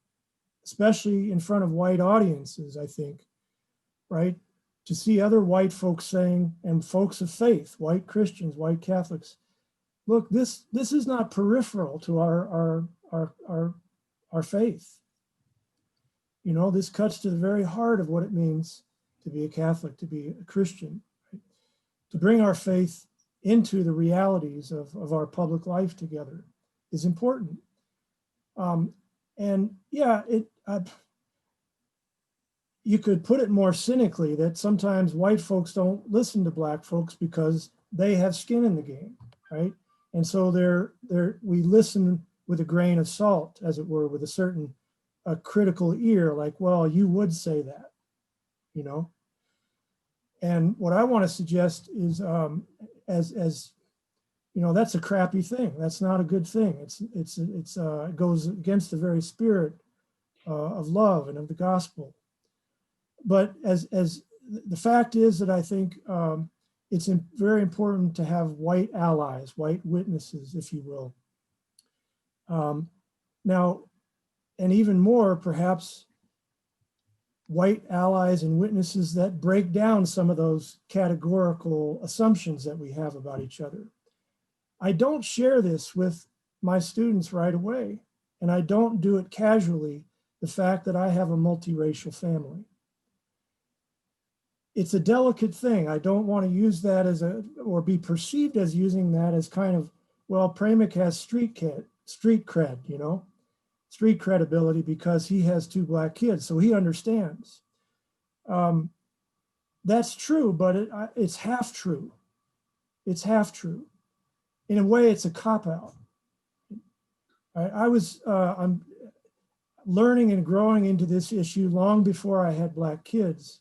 especially in front of white audiences, I think, right? To see other white folks saying, and folks of faith, white Christians, white Catholics, look, this is not peripheral to our faith. This cuts to the very heart of what it means to be a Catholic, to be a Christian, right? To bring our faith into the realities of our public life together is important. And yeah, you could put it more cynically that sometimes white folks don't listen to Black folks because they have skin in the game, right? And so we listen with a grain of salt, as it were, with a critical ear, like, well, you would say that, And what I want to suggest is, that's a crappy thing. That's not a good thing. It goes against the very spirit of love and of the gospel. But as the fact is that I think it's very important to have white allies, white witnesses, if you will. Now, and even more, perhaps, white allies and witnesses that break down some of those categorical assumptions that we have about each other. I don't share this with my students right away, and I don't do it casually, the fact that I have a multiracial family. It's a delicate thing. I don't want to use that or be perceived as using that as kind of, well, Pramuk has street cred, street credibility because he has 2 Black kids, so he understands. That's true, but it's half true. It's half true. In a way, it's a cop-out. I'm learning and growing into this issue long before I had Black kids.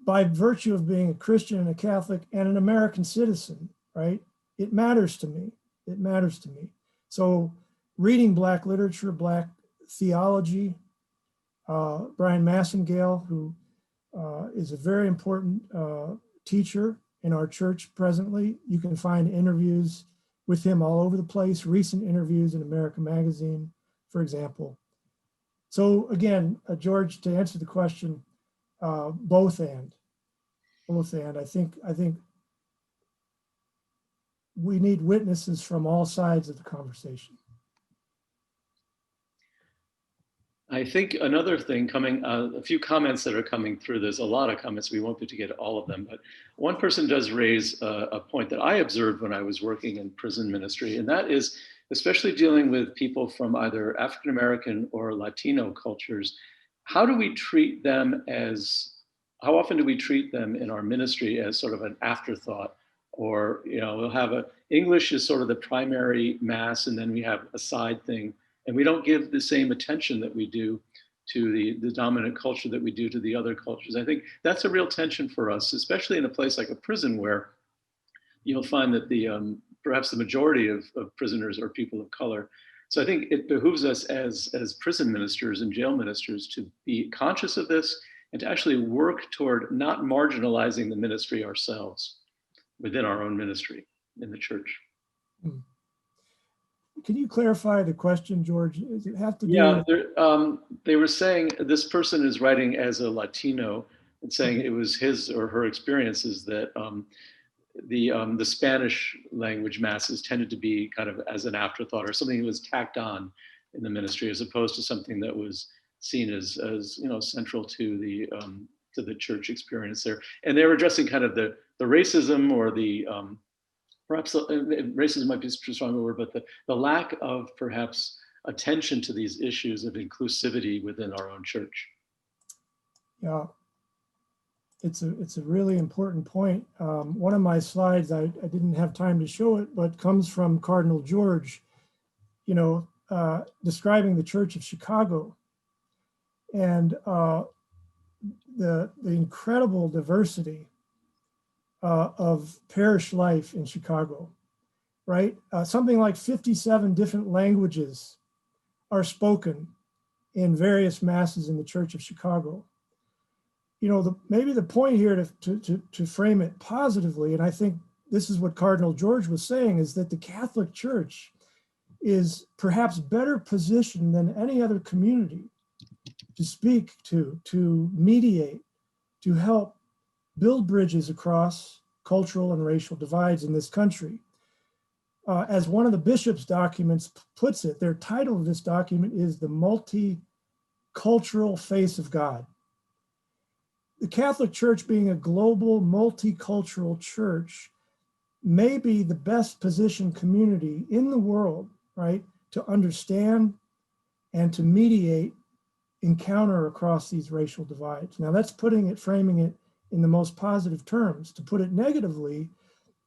By virtue of being a Christian and a Catholic and an American citizen, right? It matters to me. It matters to me. So reading Black literature, Black theology. Brian Massengale, who is a very important teacher in our church presently. You can find interviews with him all over the place, recent interviews in America Magazine, for example. So again, George, to answer the question, both and. I think we need witnesses from all sides of the conversation. I think another thing coming, a few comments that are coming through, there's a lot of comments, we won't be able to get all of them, but one person does raise a point that I observed when I was working in prison ministry, and that is, especially dealing with people from either African-American or Latino cultures, how do we treat them as, how often do we treat them in our ministry as sort of an afterthought? Or, you know, we'll have English is sort of the primary mass, and then we have a side thing. And we don't give the same attention that we do to the dominant culture that we do to the other cultures. I think that's a real tension for us, especially in a place like a prison where you'll find that perhaps the majority of prisoners are people of color. So I think it behooves us as prison ministers and jail ministers to be conscious of this and to actually work toward not marginalizing the ministry ourselves within our own ministry in the church. Can you clarify the question, George? Does it have to do? Yeah, they were saying this person is writing as a Latino and saying it was his or her experiences that the Spanish language masses tended to be kind of as an afterthought or something that was tacked on in the ministry, as opposed to something that was seen as you know, central to the church experience there. And they were addressing kind of the racism or the perhaps racism might be too strong a word, but the lack of perhaps attention to these issues of inclusivity within our own church. Yeah, it's a really important point. One of my slides, I didn't have time to show it, but comes from Cardinal George, you know, describing the Church of Chicago and the incredible diversity of parish life in Chicago, right? Something like 57 different languages are spoken in various masses in the Church of Chicago. You know, maybe the point here to frame it positively, and I think this is what Cardinal George was saying, is that the Catholic Church is perhaps better positioned than any other community to speak to mediate, to help build bridges across cultural and racial divides in this country. As one of the bishop's documents puts it, their title of this document is The Multicultural Face of God. The Catholic Church, being a global multicultural church, may be the best positioned community in the world, right, to understand and to mediate encounter across these racial divides. Now that's framing it in the most positive terms. To put it negatively,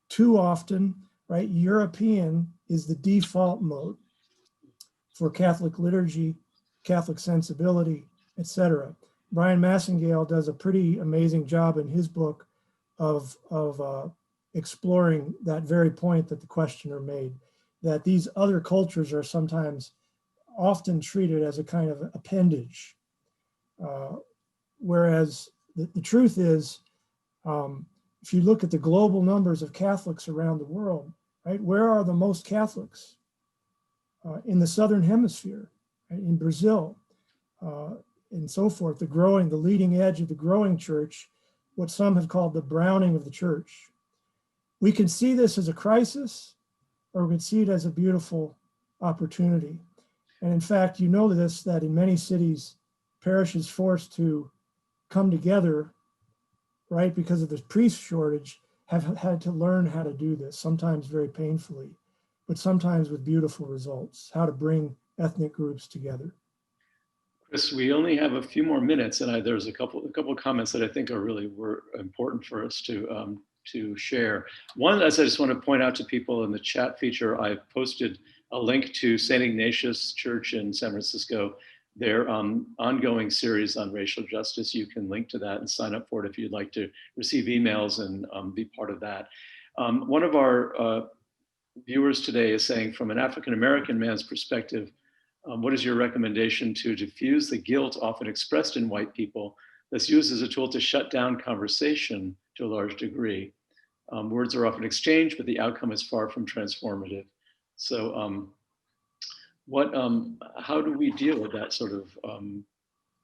too often, right, European is the default mode for Catholic liturgy, Catholic sensibility, etc. Brian Massengale does a pretty amazing job in his book of exploring that very point that the questioner made, that these other cultures are sometimes often treated as a kind of appendage. Whereas the truth is, if you look at the global numbers of Catholics around the world, right, where are the most Catholics? In the Southern Hemisphere, right, in Brazil, and so forth, the leading edge of the growing church, what some have called the browning of the church. We can see this as a crisis, or we can see it as a beautiful opportunity. And in fact, you know this, that in many cities, parishes forced to come together, right, because of the priest shortage, have had to learn how to do this, sometimes very painfully, but sometimes with beautiful results, how to bring ethnic groups together. Chris, we only have a few more minutes, and there's a couple of comments that I think are really important for us to share. One, as I just want to point out to people in the chat feature, I've posted a link to St. Ignatius Church in San Francisco, their ongoing series on racial justice. You can link to that and sign up for it if you'd like to receive emails and be part of that. One of our viewers today is saying, from an African-American man's perspective, what is your recommendation to diffuse the guilt often expressed in white people that's used as a tool to shut down conversation to a large degree? Words are often exchanged, but the outcome is far from transformative. So how do we deal with that sort of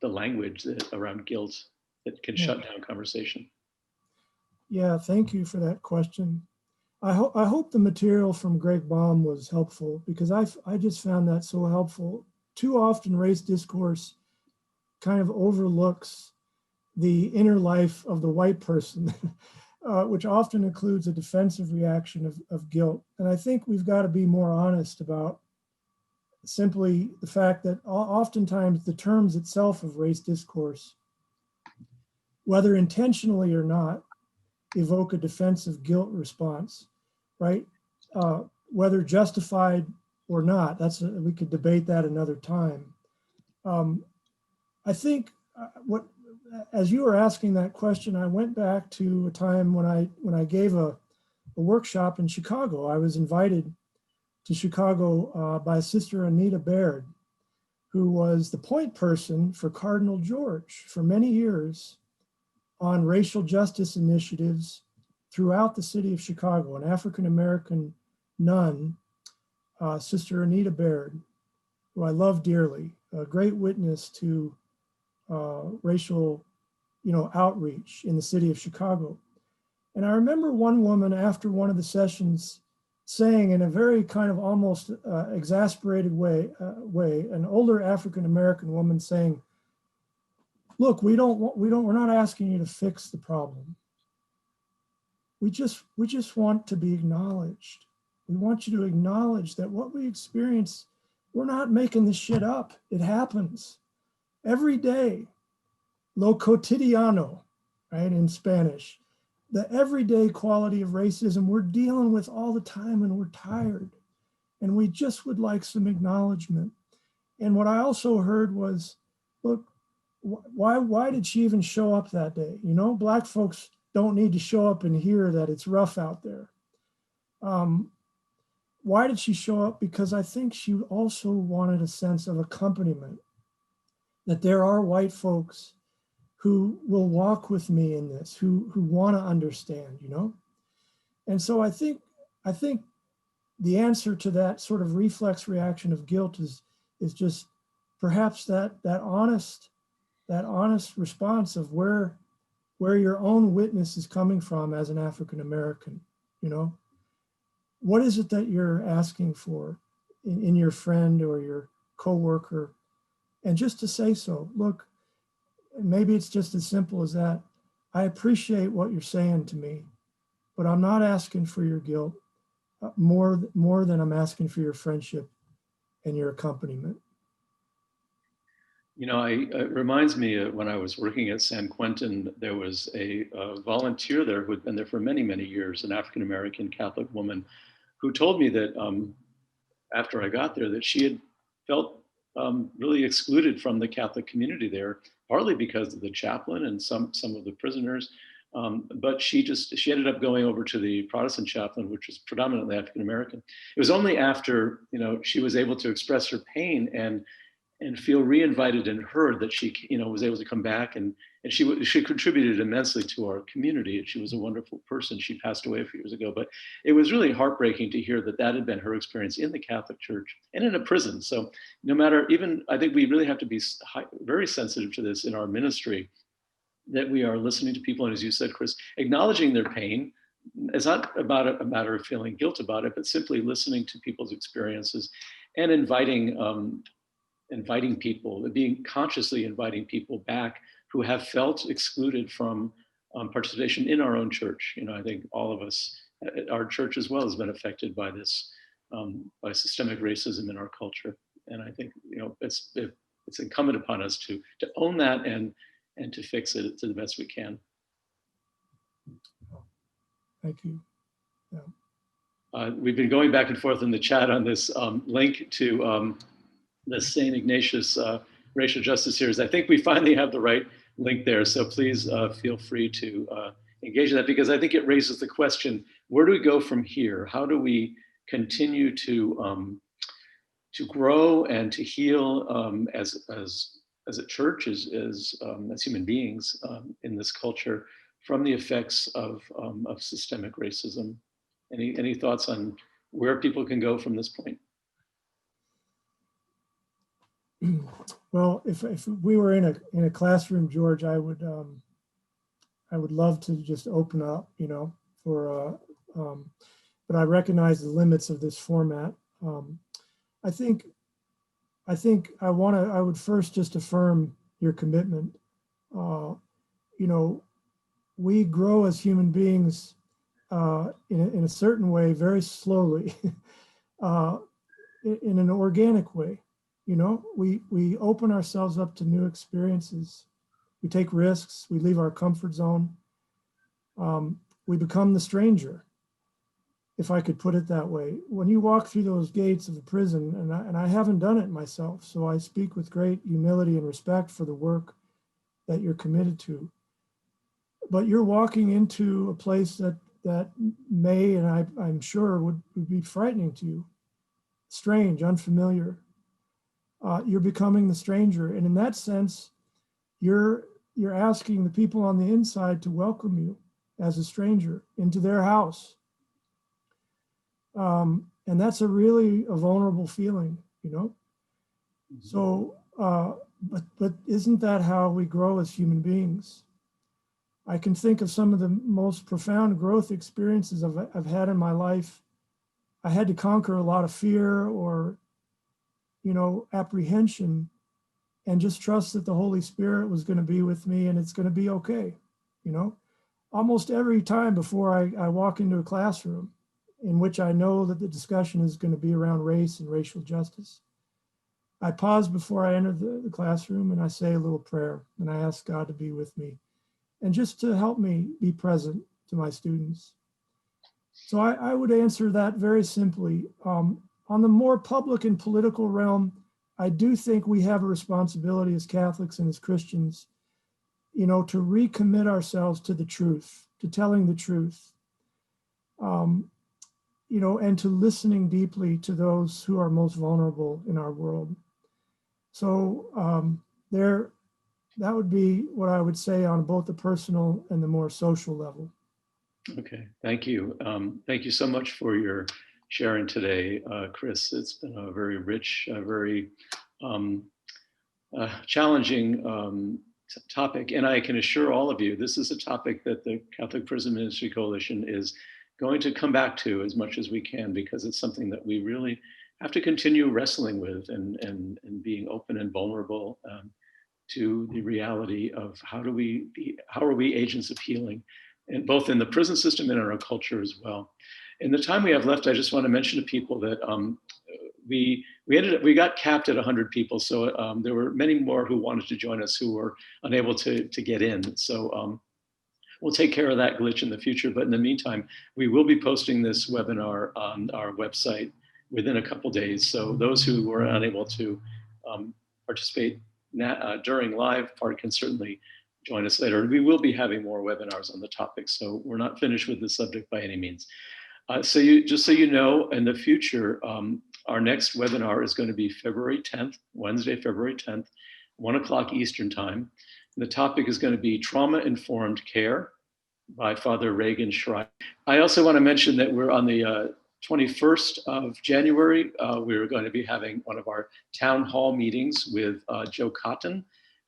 the language around guilt that can shut down conversation? Yeah, thank you for that question. I hope the material from Greg Baum was helpful, because I just found that so helpful. Too often race discourse kind of overlooks the inner life of the white person, which often includes a defensive reaction of guilt. And I think we've got to be more honest about simply the fact that oftentimes the terms itself of race discourse, whether intentionally or not, evoke a defensive guilt response, right? Whether justified or not, we could debate that another time. I think as you were asking that question, I went back to a time when I gave a workshop in Chicago. I was invited to Chicago by Sister Anita Baird, who was the point person for Cardinal George for many years on racial justice initiatives throughout the city of Chicago, an African-American nun, Sister Anita Baird, who I love dearly, a great witness to racial, outreach in the city of Chicago. And I remember one woman after one of the sessions saying in a very kind of almost exasperated way, an older African-American woman saying, "Look, we're not asking you to fix the problem. We just want to be acknowledged. We want you to acknowledge that what we experience, we're not making this shit up. It happens every day. Lo cotidiano, right, in Spanish. The everyday quality of racism we're dealing with all the time, and we're tired. And we just would like some acknowledgement." And what I also heard was, look, why did she even show up that day? Black folks don't need to show up and hear that it's rough out there. Why did she show up? Because I think she also wanted a sense of accompaniment, that there are white folks who will walk with me in this, who want to understand, And so I think the answer to that sort of reflex reaction of guilt is just perhaps that honest response of where your own witness is coming from as an African American. What is it that you're asking for in your friend or your coworker? And just to say so. Look, maybe it's just as simple as that. I appreciate what you're saying to me, but I'm not asking for your guilt more than I'm asking for your friendship and your accompaniment. It reminds me when I was working at San Quentin, there was a volunteer there who had been there for many, many years, an African-American Catholic woman, who told me that after I got there, that she had felt really excluded from the Catholic community there, partly because of the chaplain and some of the prisoners. But she ended up going over to the Protestant chaplain, which was predominantly African-American. It was only after, she was able to express her pain and feel re-invited and heard that she, was able to come back, and she contributed immensely to our community. And she was a wonderful person. She passed away a few years ago, but it was really heartbreaking to hear that had been her experience in the Catholic Church and in a prison. So no matter, I think we really have to be very sensitive to this in our ministry, that we are listening to people, and as you said, Chris, acknowledging their pain. It's not about a matter of feeling guilt about it, but simply listening to people's experiences and inviting people, consciously inviting people back who have felt excluded from participation in our own church. I think all of us, our church as well, has been affected by this, by systemic racism in our culture. And I think, it's incumbent upon us to own that and to fix it to the best we can. Thank you. Yeah. We've been going back and forth in the chat on this link to the St. Ignatius Racial Justice Series. I think we finally have the right link there. So please feel free to engage in that, because I think it raises the question, where do we go from here? How do we continue to grow and to heal as a church, as human beings in this culture from the effects of systemic racism. Any thoughts on where people can go from this point? Well, if we were in a classroom, George, I would love to just open up, for but I recognize the limits of this format. I think I would first just affirm your commitment. We grow as human beings in a certain way, very slowly, in an organic way. We open ourselves up to new experiences. We take risks. We leave our comfort zone. We become the stranger, if I could put it that way. When you walk through those gates of a prison, and I haven't done it myself, so I speak with great humility and respect for the work that you're committed to. But you're walking into a place that may, and I'm sure would be frightening to you, strange, unfamiliar. You're becoming the stranger, and in that sense, you're asking the people on the inside to welcome you as a stranger into their house. And that's a really vulnerable feeling, So, but isn't that how we grow as human beings? I can think of some of the most profound growth experiences I've had in my life. I had to conquer a lot of fear or, apprehension, and just trust that the Holy Spirit was going to be with me and it's going to be okay. Almost every time before I walk into a classroom in which I know that the discussion is going to be around race and racial justice, I pause before I enter the classroom and I say a little prayer and I ask God to be with me and just to help me be present to my students. So I would answer that very simply. On the more public and political realm, I do think we have a responsibility as Catholics and as Christians, to recommit ourselves to the truth, to telling the truth, and to listening deeply to those who are most vulnerable in our world. So that would be what I would say on both the personal and the more social level. Okay, thank you. Thank you so much for your sharing today, Chris. It's been a very rich, very challenging topic. And I can assure all of you, this is a topic that the Catholic Prison Ministry Coalition is going to come back to as much as we can, because it's something that we really have to continue wrestling with and being open and vulnerable to the reality of how are we agents of healing, and both in the prison system and in our culture as well. In the time we have left, I just want to mention to people that we got capped at 100 people, so there were many more who wanted to join us who were unable to get in. So we'll take care of that glitch in the future. But in the meantime, we will be posting this webinar on our website within a couple days. So those who were unable to participate during live part can certainly join us later. We will be having more webinars on the topic, so we're not finished with the subject by any means. Just so you know, in the future, our next webinar is going to be February 10th, Wednesday, February 10th, 1 o'clock Eastern time. And the topic is going to be trauma-informed care by Father Reagan Schreiber. I also want to mention that we're on the 21st of January. We're going to be having one of our town hall meetings with Joe Cotton,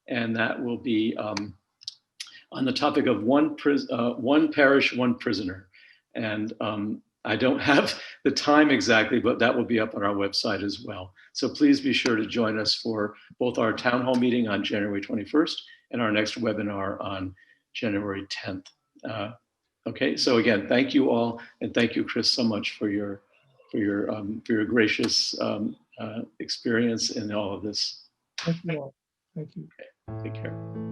and that will be on the topic of one parish, one prisoner. And I don't have the time exactly, but that will be up on our website as well. So please be sure to join us for both our town hall meeting on January 21st and our next webinar on January 10th. Okay, so again, thank you all, and thank you, Chris, so much for your gracious experience in all of this. Thank you all. Thank you. Okay, take care.